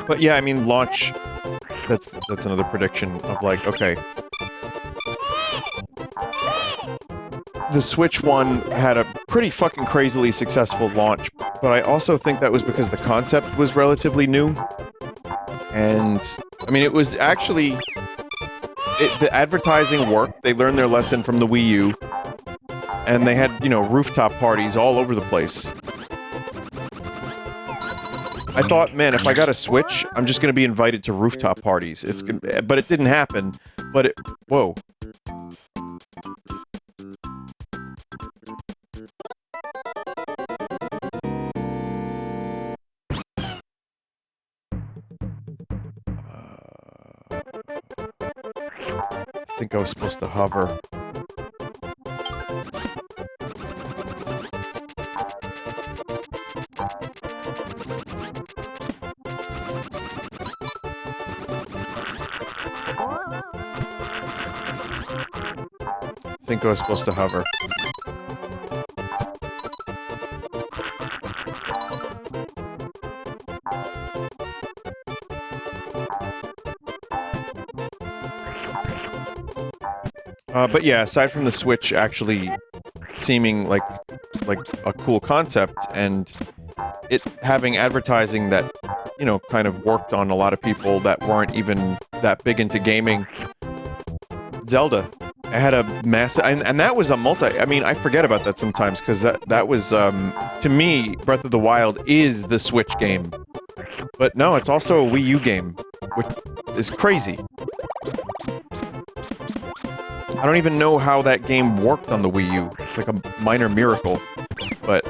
S1: But yeah, I mean, launch... That's another prediction of like, okay... The Switch 1 had a pretty fucking crazily successful launch, but I also think that was because the concept was relatively new. And, I mean, it was actually... the advertising worked, they learned their lesson from the Wii U, and they had, you know, rooftop parties all over the place. I thought, man, if I got a Switch, I'm just gonna be invited to rooftop parties. But it didn't happen. But it... Whoa. I think I was supposed to hover. think I was supposed to hover. But yeah, aside from the Switch actually seeming like a cool concept and it having advertising that, you know, kind of worked on a lot of people that weren't even that big into gaming. Zelda. I had a massive, and that was a I mean, I forget about that sometimes, because that was, to me, Breath of the Wild is the Switch game. But no, it's also a Wii U game, which is crazy. I don't even know how that game worked on the Wii U. It's like a minor miracle. But,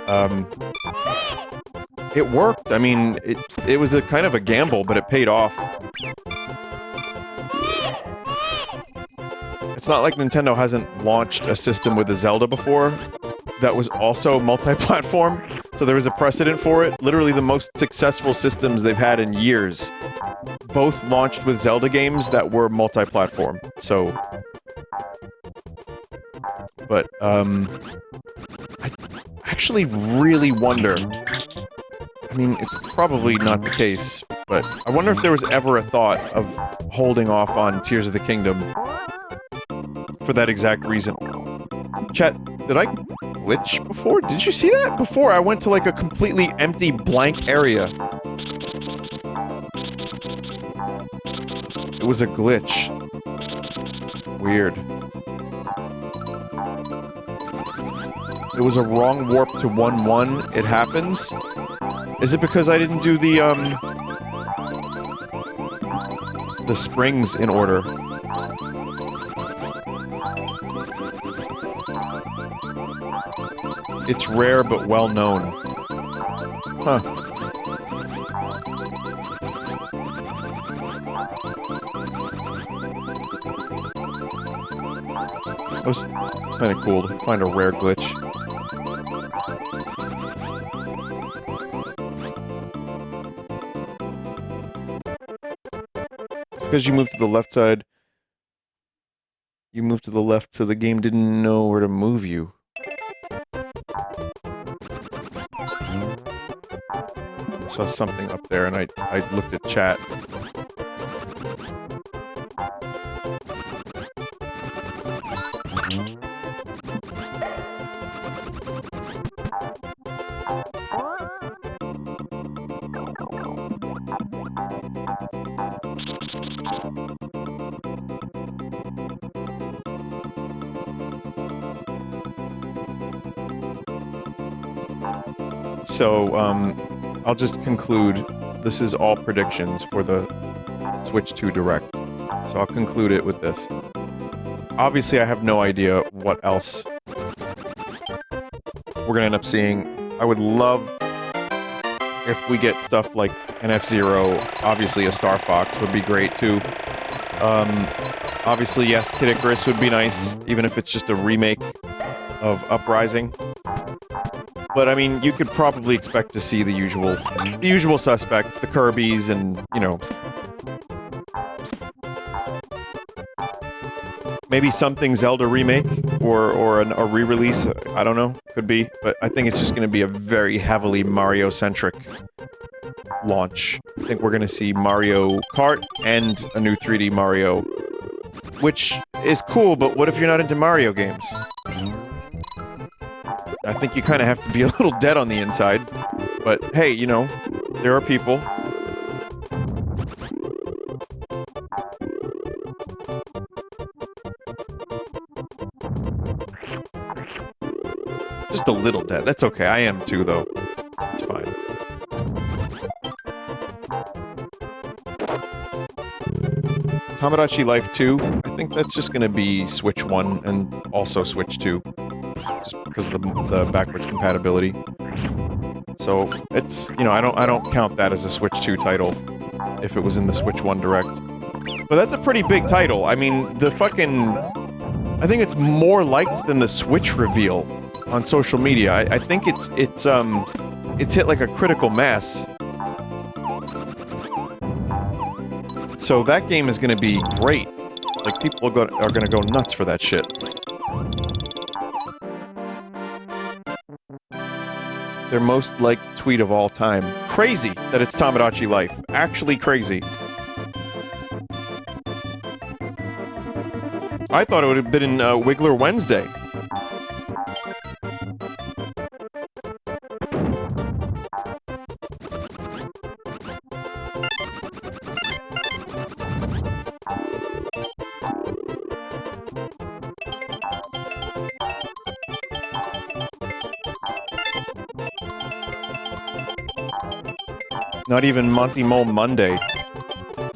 S1: it worked. I mean, it was a kind of a gamble, but it paid off. It's not like Nintendo hasn't launched a system with a Zelda before that was also multi-platform, so there was a precedent for it. Literally the most successful systems they've had in years both launched with Zelda games that were multi-platform, so... But, I actually really wonder... I mean, it's probably not the case, but I wonder if there was ever a thought of holding off on Tears of the Kingdom for that exact reason. Chat, did I glitch before? Did you see that? Before, I went to like a completely empty, blank area. It was a glitch. Weird. It was a wrong warp to 1-1. It happens. Is it because I didn't do the springs in order? It's rare, but well known. Huh. That was kinda cool to find a rare glitch. Because you moved to the left side. You moved to the left, so the game didn't know where to move you. I saw something up there, and I looked at chat. So, I'll just conclude, this is all predictions for the Switch 2 Direct. So I'll conclude it with this. Obviously, I have no idea what else we're gonna end up seeing. I would love if we get stuff like an F-Zero, obviously a Star Fox would be great too. Obviously, yes, Kid Icarus would be nice, even if it's just a remake of Uprising. But, I mean, you could probably expect to see the usual suspects, the Kirbys, and, you know... Maybe something Zelda remake, or a re-release, I don't know, could be. But I think it's just gonna be a very heavily Mario-centric launch. I think we're gonna see Mario Kart and a new 3D Mario. Which is cool, but what if you're not into Mario games? I think you kind of have to be a little dead on the inside. But, hey, you know, there are people. Just a little dead. That's okay. I am too, though. It's fine. Tamagotchi Life 2, I think that's just gonna be Switch 1 and also Switch 2. Just because of the backwards compatibility. So, it's, you know, I don't count that as a Switch 2 title, if it was in the Switch 1 Direct. But that's a pretty big title. I mean, the fucking... I think it's more liked than the Switch reveal on social media. I think it's hit like a critical mass. So that game is gonna be great. Like, people are gonna go nuts for that shit. Their most liked tweet of all time. Crazy that it's Tamagotchi Life. Actually crazy. I thought it would have been in Wiggler Wednesday. Not even Monty Mole Monday.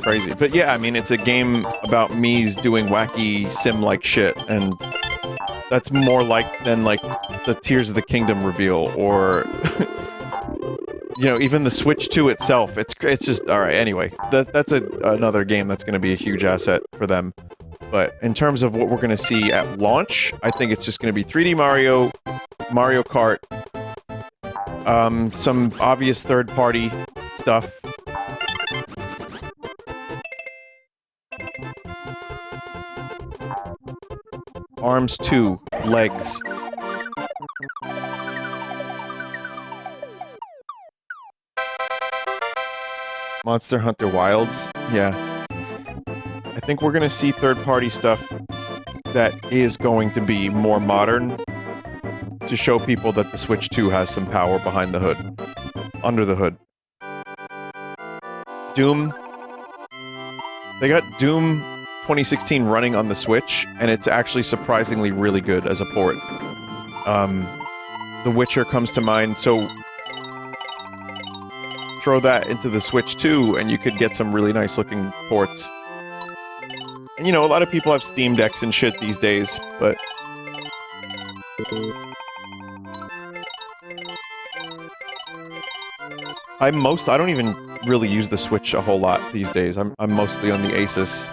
S1: Crazy. But yeah, I mean, it's a game about me's doing wacky sim-like shit, and that's more like than, like, the Tears of the Kingdom reveal, or... you know, even the Switch 2 itself. It's just... Alright, anyway. That's another game that's gonna be a huge asset for them. But in terms of what we're gonna see at launch, I think it's just gonna be 3D Mario, Mario Kart, some obvious third-party stuff. Arms 2. Legs. Monster Hunter Wilds? Yeah. I think we're gonna see third-party stuff that is going to be more modern to show people that the Switch 2 has some power behind the hood. Under the hood. Doom. They got Doom 2016 running on the Switch, and it's actually surprisingly really good as a port. The Witcher comes to mind, so throw that into the Switch 2, and you could get some really nice looking ports. And you know, a lot of people have Steam Decks and shit these days, but... I don't even really use the Switch a whole lot these days. I'm mostly on the Asus.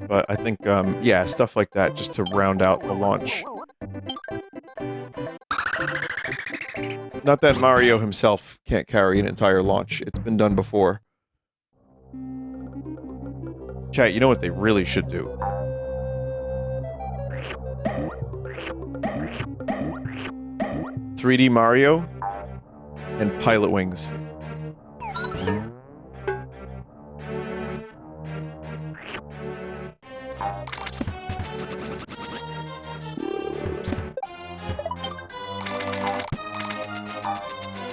S1: But I think, yeah, stuff like that just to round out the launch. Not that Mario himself can't carry an entire launch. It's been done before. Chat, you know what they really should do? 3D Mario and Pilot Wings.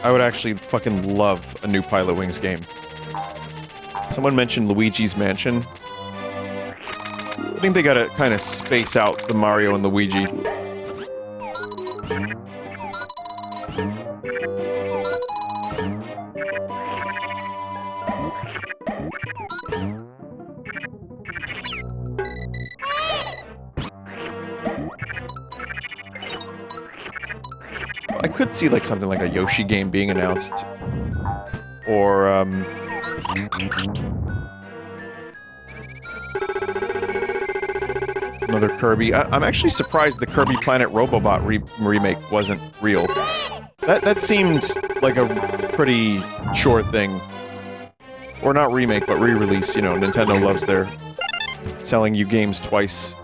S1: I would actually fucking love a new Pilot Wings game. Someone mentioned Luigi's Mansion. I think they gotta kind of space out the Mario and Luigi. I could see, like, something like a Yoshi game being announced. Or, another Kirby. I'm actually surprised the Kirby Planet Robobot remake wasn't real. That seemed like a pretty sure thing. Or not remake, but re-release. You know, Nintendo loves their selling you games twice.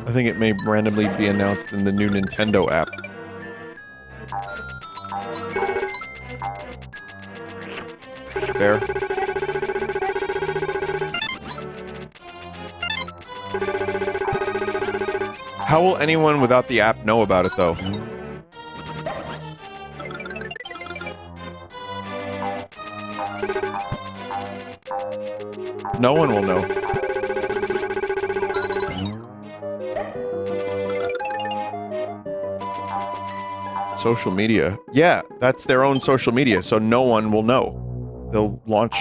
S1: I think it may randomly be announced in the new Nintendo app. Fair. How will anyone without the app know about it, though? No one will know. Social media. Yeah, that's their own social media, so no one will know. They'll launch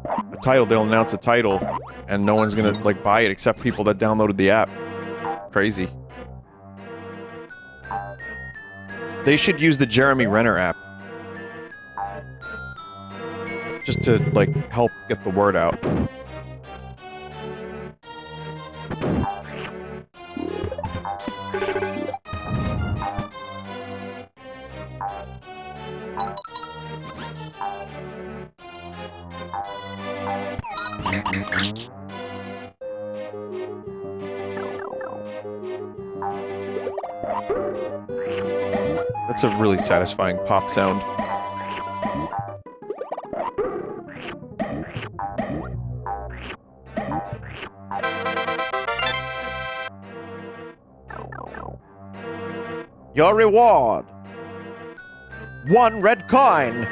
S1: a title, they'll announce a title, and no one's gonna, like, buy it except people that downloaded the app. Crazy. They should use the Jeremy Renner app. just to, like, help get the word out. That's a really satisfying pop sound. Your reward! 1 red coin!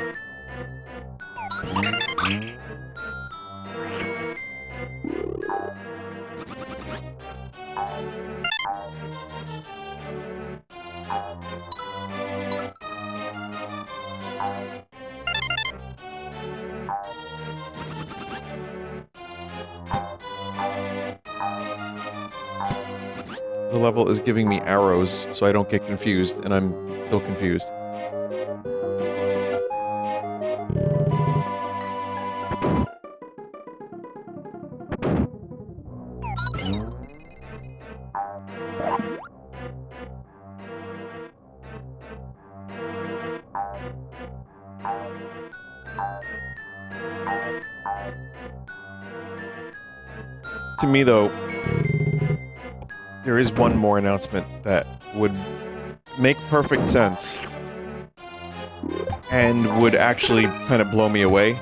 S1: The level is giving me arrows, so I don't get confused, and I'm still confused. To me, though, there is one more announcement that would make perfect sense and would actually kind of blow me away.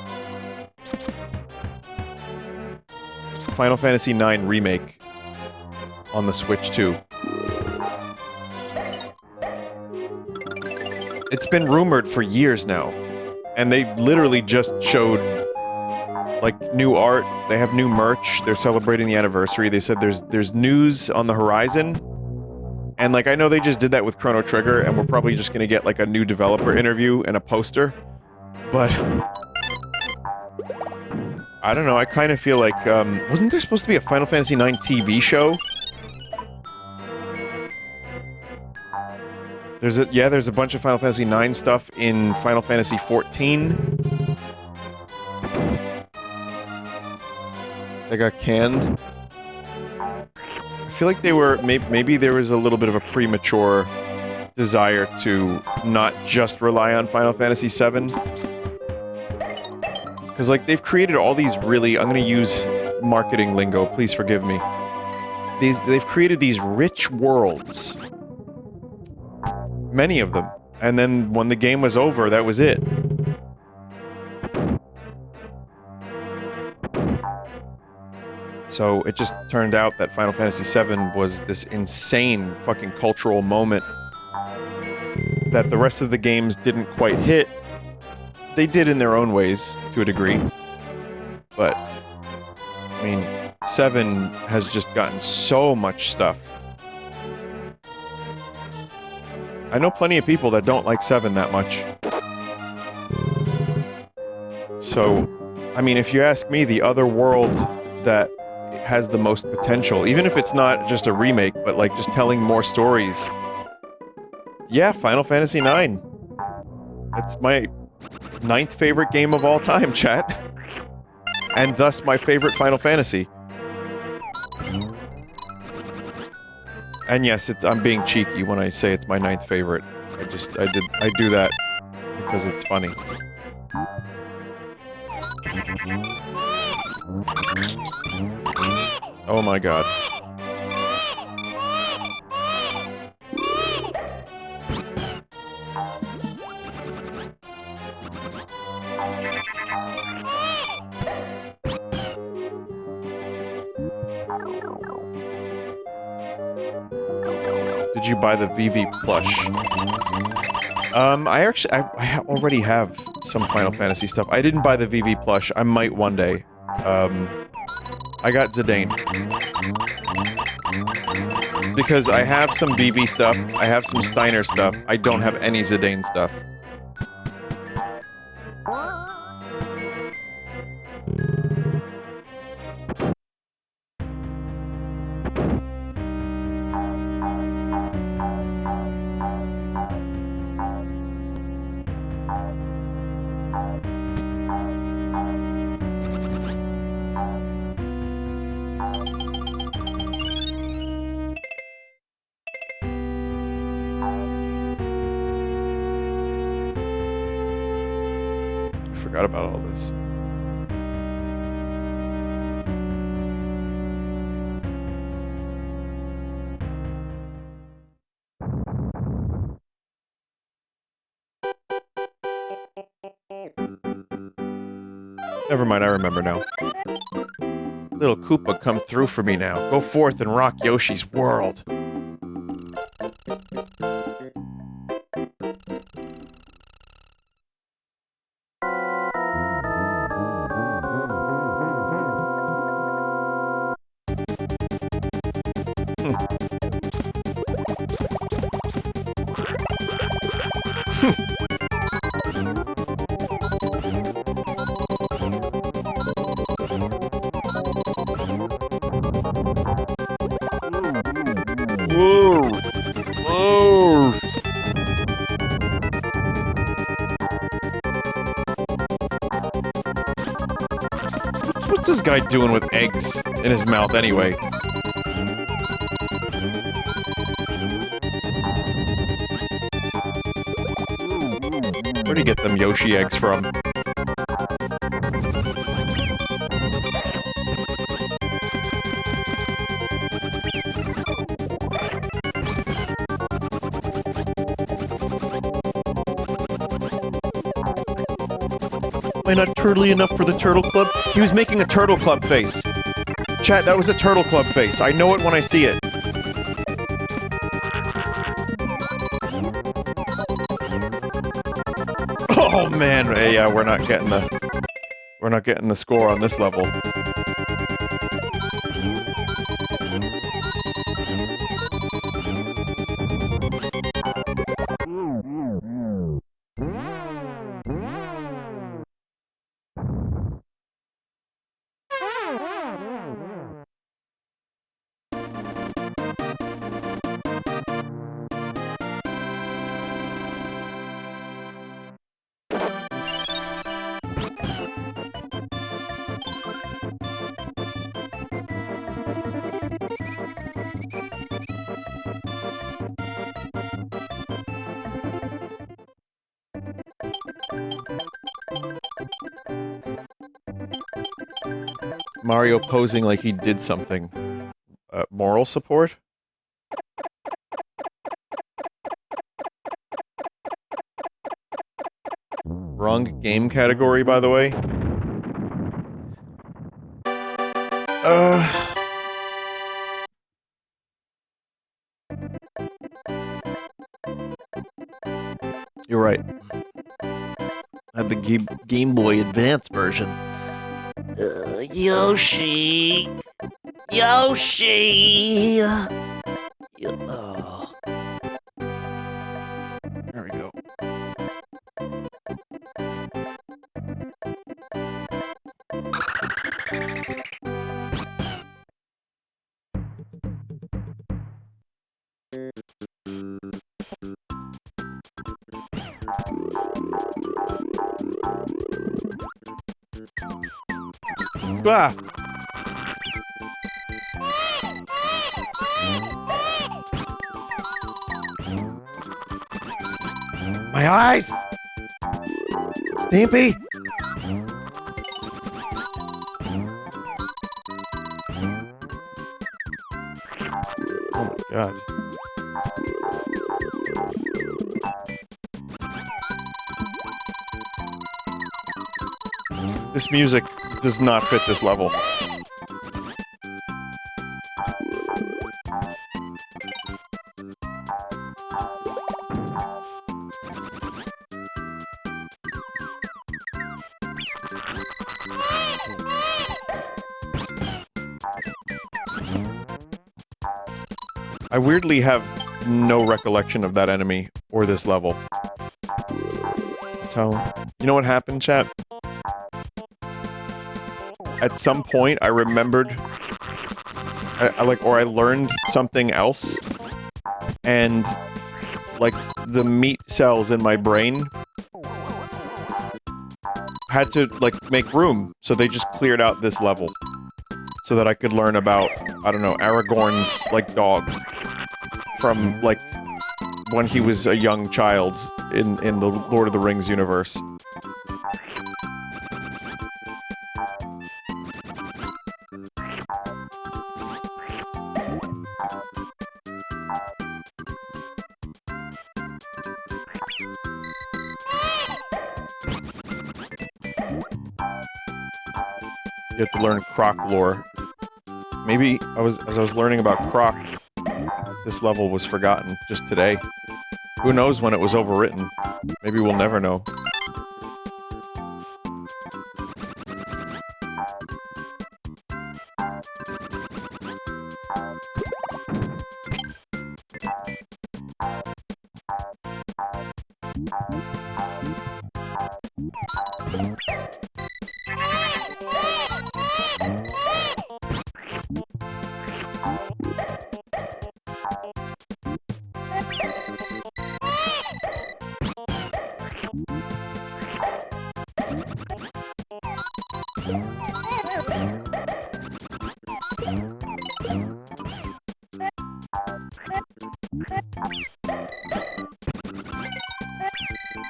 S1: Final Fantasy IX Remake on the Switch 2. It's been rumored for years now, and they literally just showed, like, new art. They have new merch. They're celebrating the anniversary. They said there's news on the horizon. And, like, I know they just did that with Chrono Trigger, and we're probably just gonna get, like, a new developer interview and a poster. But I don't know, I kind of feel like, wasn't there supposed to be a Final Fantasy IX TV show? There's a bunch of Final Fantasy IX stuff in Final Fantasy XIV. They got canned. I feel like they were, maybe there was a little bit of a premature desire to not just rely on Final Fantasy VII. Because, like, they've created all these really, I'm gonna use marketing lingo, please forgive me. They've created these rich worlds. Many of them. And then when the game was over, that was it. So it just turned out that Final Fantasy VII was this insane fucking cultural moment that the rest of the games didn't quite hit. They did in their own ways, to a degree. But, I mean, 7 has just gotten so much stuff. I know plenty of people that don't like 7 that much. So, I mean, if you ask me, the other world that has the most potential, even if it's not just a remake, but, like, just telling more stories. Yeah, Final Fantasy IX. That's my 9th favorite game of all time, chat. And thus my favorite Final Fantasy. And yes, I'm being cheeky when I say it's my 9th favorite. I do that because it's funny. Oh my god. Did you buy the VV plush? I already have some Final Fantasy stuff. I didn't buy the VV plush. I might one day. I got Zidane. Because I have some VV stuff, I have some Steiner stuff, I don't have any Zidane stuff. forgot about all this. Never mind, I remember now. Little Koopa, come through for me now. Go forth and rock Yoshi's world. Whoa! Whoa! What's this guy doing with eggs in his mouth anyway? Where'd he get them Yoshi eggs from? Am I not turtly enough for the Turtle Club? He was making a Turtle Club face. Chat, that was a Turtle Club face. I know it when I see it. Oh man, yeah, we're not getting the score on this level. Mario posing like he did something. Moral support? Wrong game category, by the way. You're right. I had the Game Boy Advance version. Yoshi! Yoshi! Oh. There we go. Ah! My eyes! Stampy! Oh my god. This music does not fit this level. I weirdly have no recollection of that enemy or this level. So, you know what happened, chat? At some point, I remembered, I learned something else, and, like, the meat cells in my brain had to, like, make room, so they just cleared out this level, so that I could learn about, I don't know, Aragorn's, like, dog, from, like, when he was a young child in the Lord of the Rings universe. You have to learn Croc lore. Maybe as I was learning about Croc, this level was forgotten just today. Who knows when it was overwritten? Maybe we'll never know.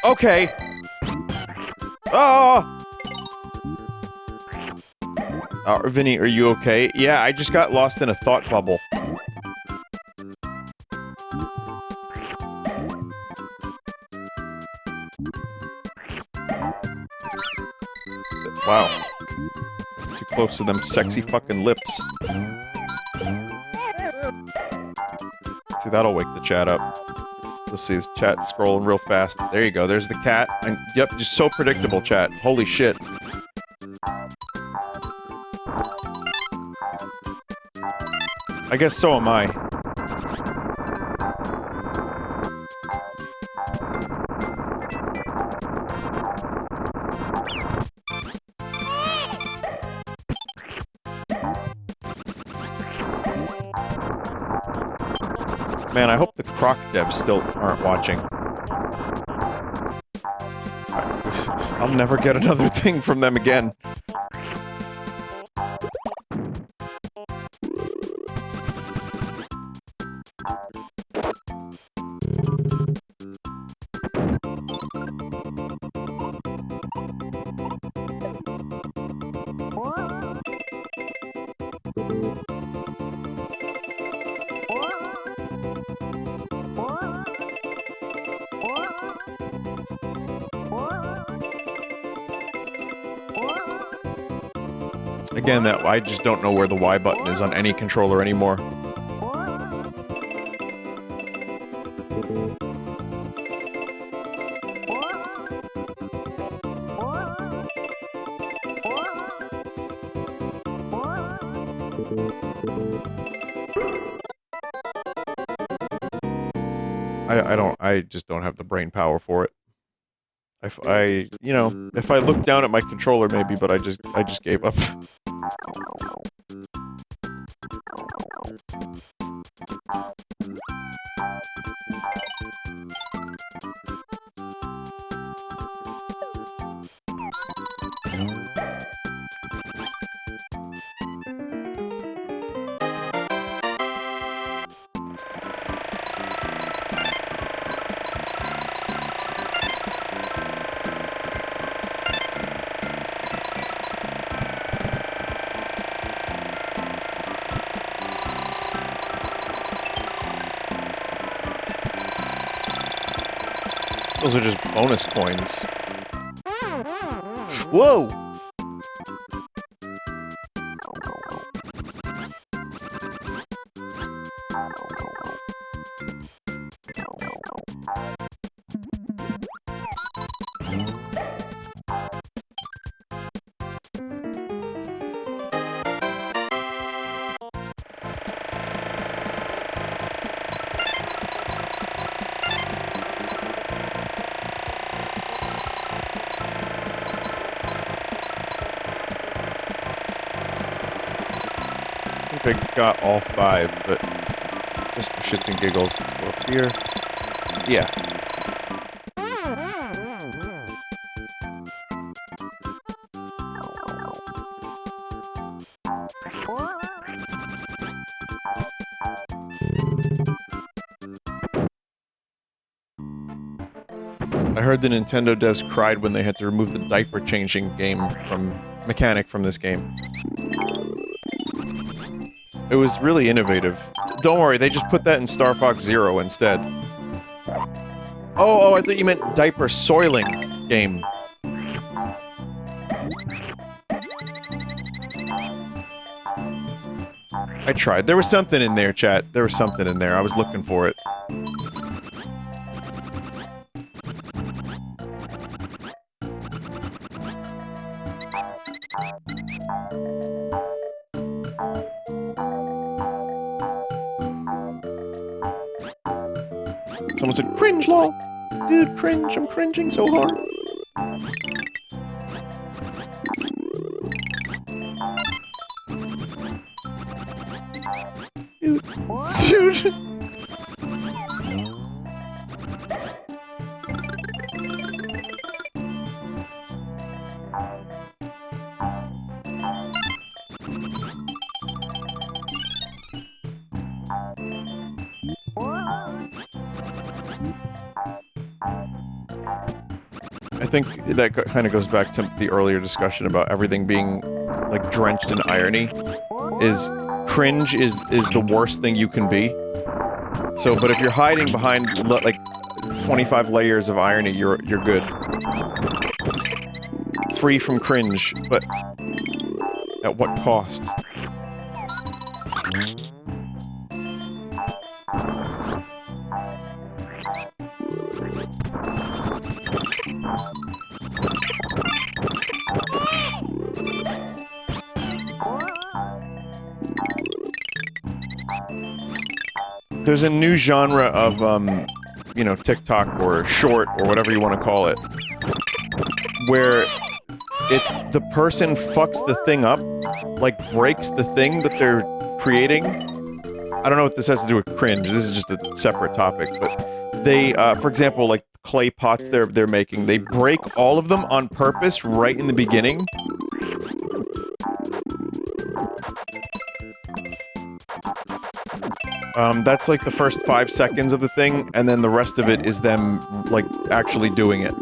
S1: Okay. Oh! Vinny, are you okay? Yeah, I just got lost in a thought bubble. Wow. Too close to them sexy fucking lips. See, that'll wake the chat up. Let's see, this chat scrolling real fast. There you go, there's the cat. Yep, just so predictable, chat. Holy shit. I guess so am I. Man, I hope the Croc devs still aren't watching. I'll never get another thing from them again. Again, that I just don't know where the Y button is on any controller anymore. I just don't have the brain power for it. You know, if I looked down at my controller maybe, but I just gave up. Those are just bonus coins. Whoa! I got all 5, but just for shits and giggles, let's go up here. Yeah. I heard the Nintendo devs cried when they had to remove the diaper changing mechanic from this game. It was really innovative. Don't worry, they just put that in Star Fox Zero instead. Oh, I thought you meant diaper soiling game. I tried. There was something in there, chat. There was something in there. I was looking for it. Someone said, cringe, lol. Dude, cringe. I'm cringing so hard. Dude. I think that kind of goes back to the earlier discussion about everything being, like, drenched in irony. Cringe is the worst thing you can be. So, but if you're hiding behind, like, 25 layers of irony, you're good. Free from cringe, but at what cost? There's a new genre of, you know, TikTok or short or whatever you want to call it, where it's the person fucks the thing up, like breaks the thing that they're creating. I don't know what this has to do with cringe. This is just a separate topic, but they, for example, like clay pots they're making, they break all of them on purpose right in the beginning. That's like the first 5 seconds of the thing, and then the rest of it is them, like, actually doing it.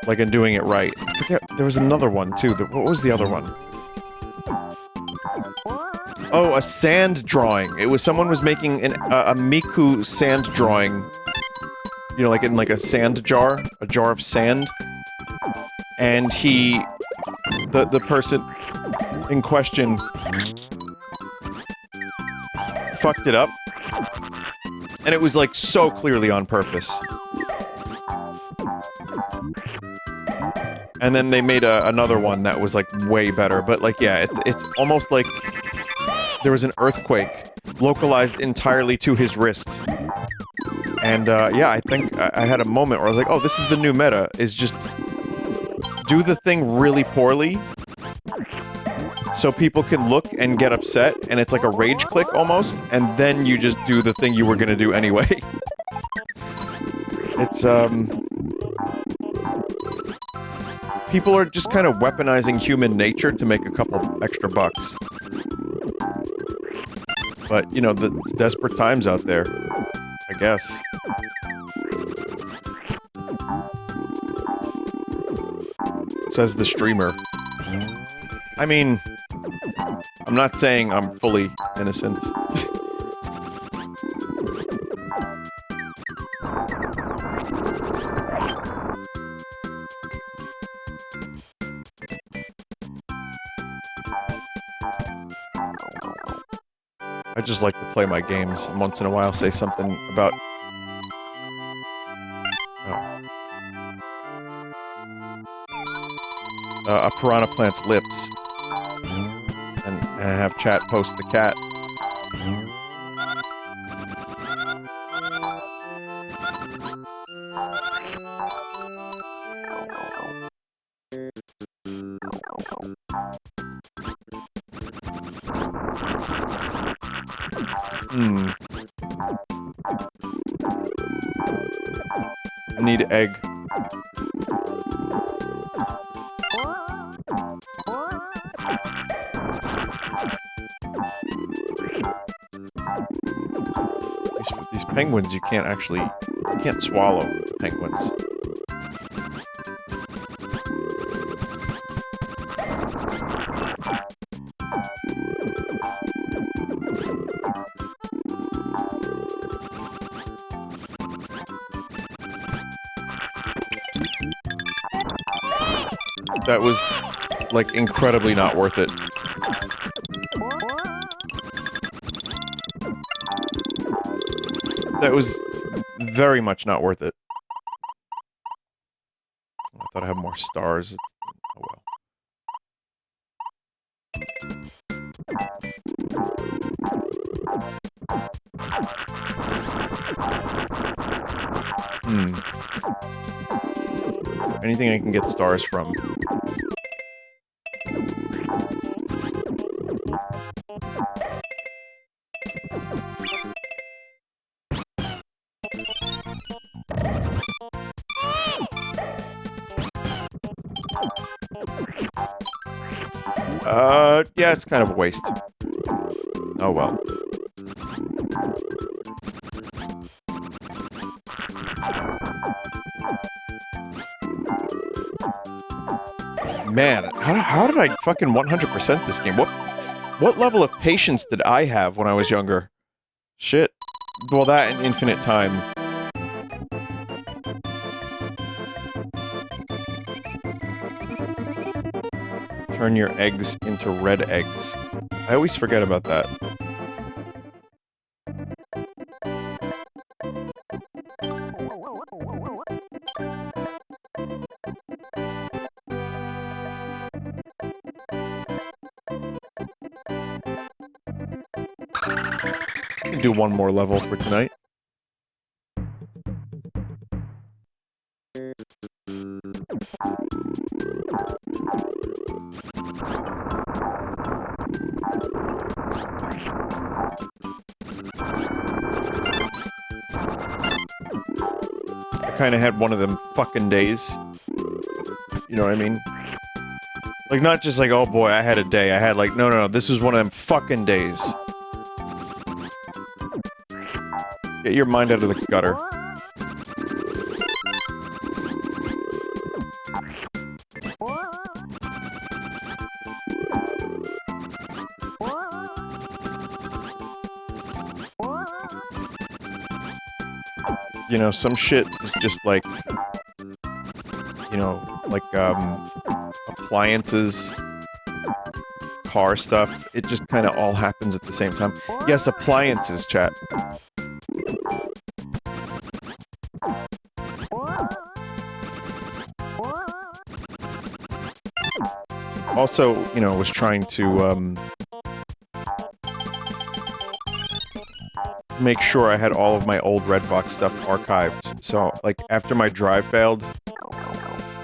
S1: Like, and doing it right. I forget, there was another one, too. What was the other one? Oh, a sand drawing. It was someone was making a Miku sand drawing. You know, like in, like, a sand jar? A jar of sand? And the person in question fucked it up, and it was like so clearly on purpose. And then they made another one that was like way better, but like yeah, it's almost like there was an earthquake localized entirely to his wrist. And yeah, I think I had a moment where I was like, oh, this is the new meta, is just do the thing really poorly so people can look and get upset, and it's like a rage click almost, and then you just do the thing you were gonna do anyway. It's, people are just kind of weaponizing human nature to make a couple extra bucks. But, you know, it's desperate times out there, I guess. Says the streamer. I mean, I'm not saying I'm fully innocent. I just like to play my games, and once in a while say something about... a piranha plant's lips. And have chat post the cat. I need egg. These penguins, you can't swallow penguins. That was like, incredibly not worth it. That was very much not worth it. I thought I had more stars. Oh well. Anything I can get stars from. Yeah, it's kind of a waste. Oh well. Man, how did I fucking 100% this game? What level of patience did I have when I was younger? Shit. Well, that and infinite time. Turn your eggs into red eggs. I always forget about that. Do one more level for tonight. I kind of had one of them fucking days. You know what I mean? Like, not just like, oh boy, I had a day. I had like, no, this was one of them fucking days. Get your mind out of the gutter. You know, some shit is just like, you know, like, appliances, car stuff. It just kind of all happens at the same time. Yes, appliances, chat. Also, you know, was trying to, make sure I had all of my old Redbox stuff archived. So, like, after my drive failed,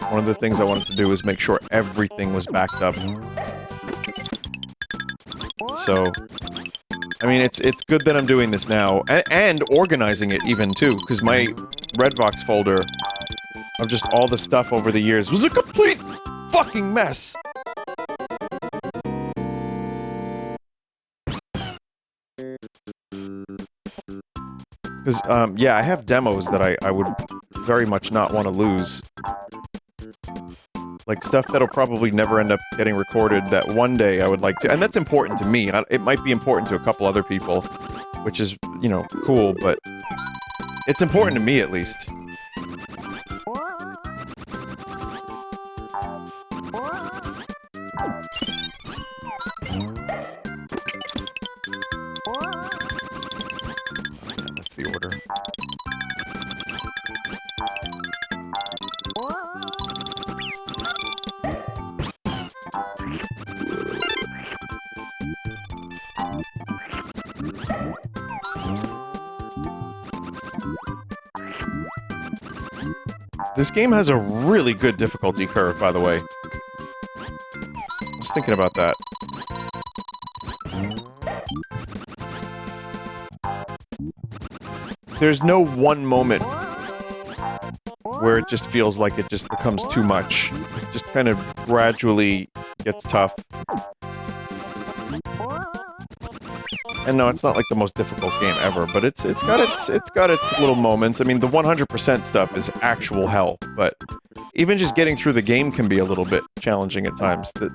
S1: one of the things I wanted to do was make sure everything was backed up. So, I mean, it's good that I'm doing this now, and organizing it even, too, because my Redbox folder of just all the stuff over the years was a complete fucking mess! Because, yeah, I have demos that I would very much not want to lose. Like, stuff that'll probably never end up getting recorded that one day I would like to... And that's important to me. It might be important to a couple other people, which is, you know, cool, but... It's important to me, at least. That's the order. This game has a really good difficulty curve, by the way. I was thinking about that. There's no one moment where it just feels like it just becomes too much. It just kind of gradually gets tough. And no, it's not like the most difficult game ever, but it's got its little moments. I mean, the 100% stuff is actual hell, but even just getting through the game can be a little bit challenging at times. It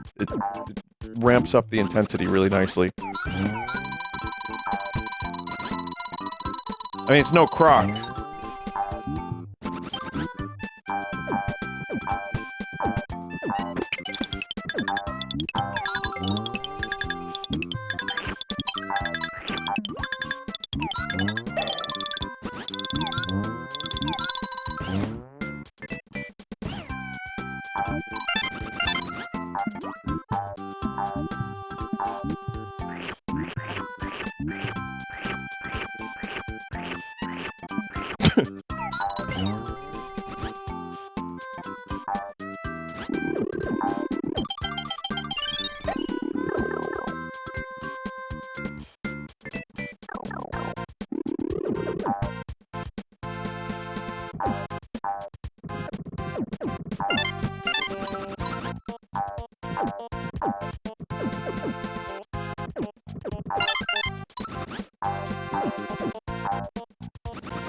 S1: ramps up the intensity really nicely. I mean, it's no Croc.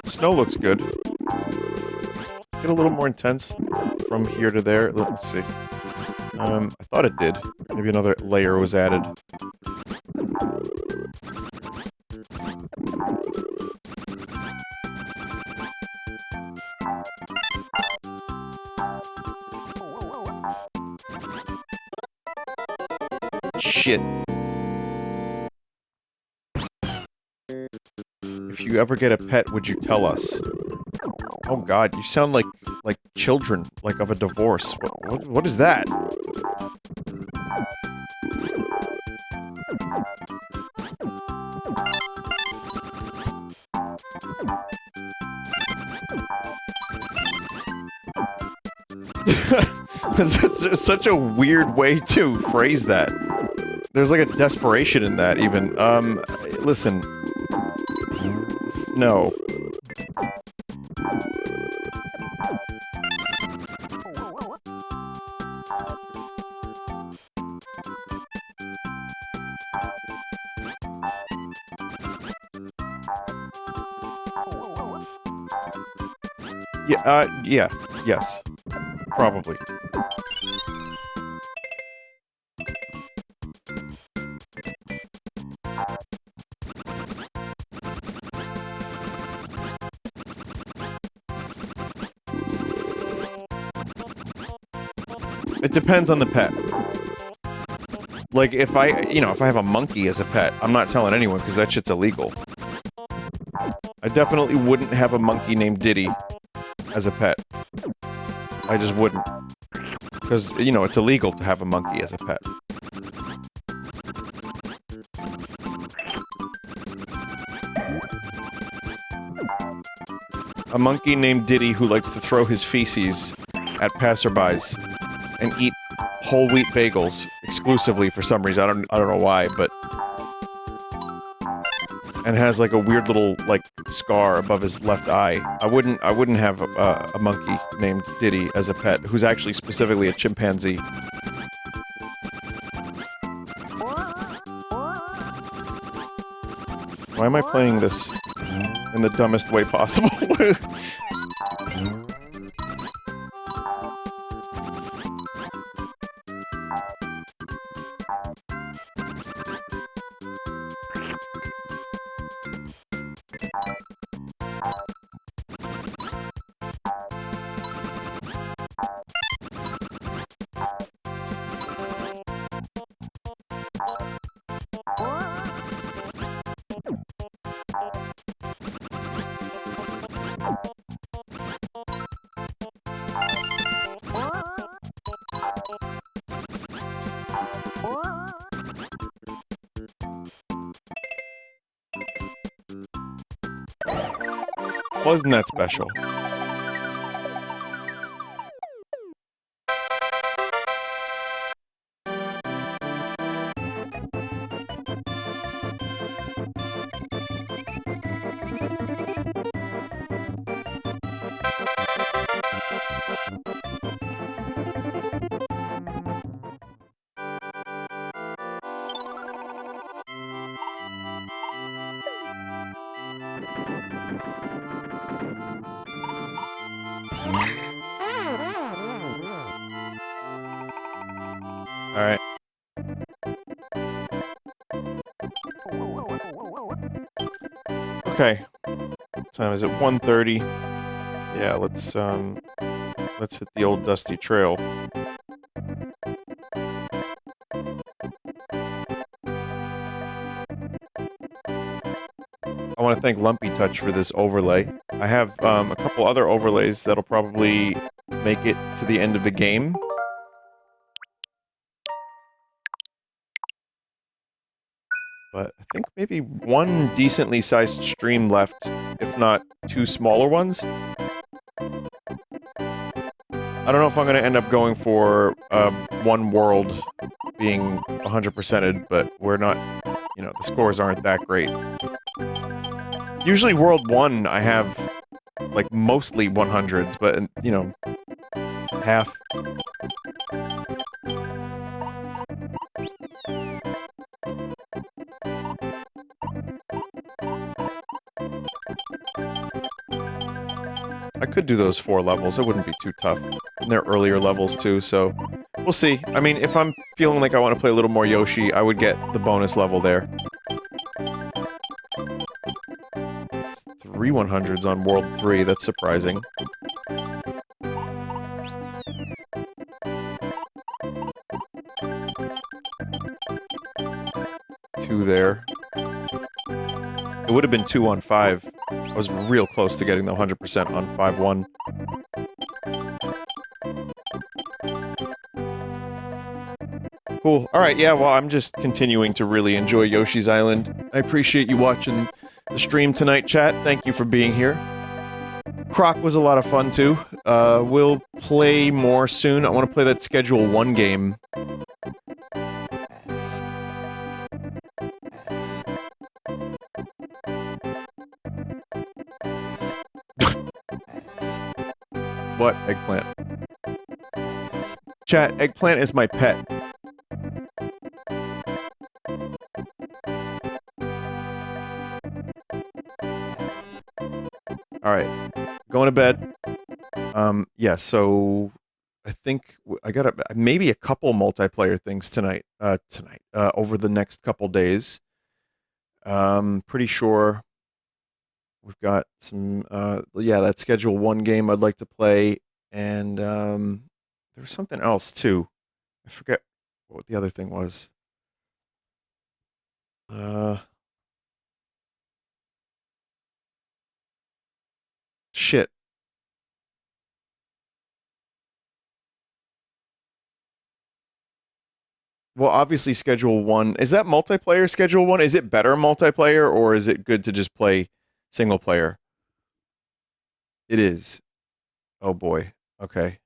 S1: Snow looks good. Get a little more intense from here to there. Let's see. I thought it did. Maybe another layer was added. Shit. If you ever get a pet, would you tell us? Oh god, you sound like children, like of a divorce. What is that? It's such a weird way to phrase that. There's like a desperation in that, even. Listen. No. Yeah, yes. Probably. It depends on the pet. Like, if I have a monkey as a pet, I'm not telling anyone because that shit's illegal. I definitely wouldn't have a monkey named Diddy as a pet. I just wouldn't. Because, it's illegal to have a monkey as a pet. A monkey named Diddy who likes to throw his feces at passerbys and eat whole wheat bagels exclusively for some reason. I don't know why, but... And has like a weird little scar above his left eye. I wouldn't have a monkey named Diddy as a pet who's actually specifically a chimpanzee. Why am I playing this in the dumbest way possible? Wasn't that special? Alright. Okay. What time is it? 1:30. Yeah, let's hit the old dusty trail. I want to thank Lumpy Touch for this overlay. I have a couple other overlays that'll probably make it to the end of the game. But I think maybe one decently sized stream left, if not two smaller ones. I don't know if I'm going to end up going for one world being 100%ed, but we're not, you know, the scores aren't that great. Usually world 1 I have, like, mostly 100s, but, you know, half. I could do those 4 levels, it wouldn't be too tough. And they're earlier levels too, so we'll see. I mean, if I'm feeling like I want to play a little more Yoshi, I would get the bonus level there. 3 100s on World 3, that's surprising. Two there. It would have been 2 on 5. I was real close to getting the 100% on 5-1. Cool. Alright, yeah, well, I'm just continuing to really enjoy Yoshi's Island. I appreciate you watching the stream tonight, chat. Thank you for being here. Croc was a lot of fun, too. We'll play more soon. I want to play that Schedule 1 game. What? Eggplant. Chat, Eggplant is my pet. Alright. Going to bed. Yeah, so... I think I got maybe a couple multiplayer things tonight, over the next couple days. Pretty sure we've got some, yeah, that Schedule 1 game I'd like to play, and, there was something else, too. I forget what the other thing was. Shit. Well, obviously Schedule 1... Is that multiplayer Schedule 1? Is it better multiplayer, or is it good to just play single player? It is. Oh boy. Okay.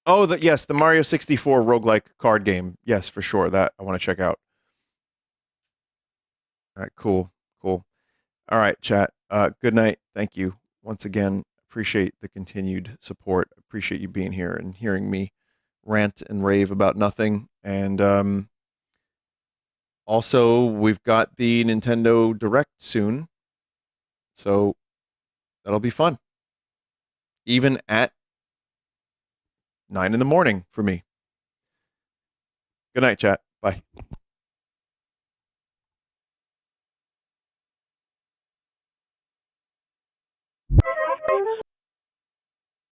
S1: Oh, yes, the Mario 64 roguelike card game. Yes, for sure. That I want to check out. Alright, cool. Cool. Alright, chat. Good night. Thank you. Once again, appreciate the continued support. Appreciate you being here and hearing me rant and rave about nothing. And, also, we've got the Nintendo Direct soon. So, that'll be fun. Even at 9 in the morning for me. Good night, chat. Bye.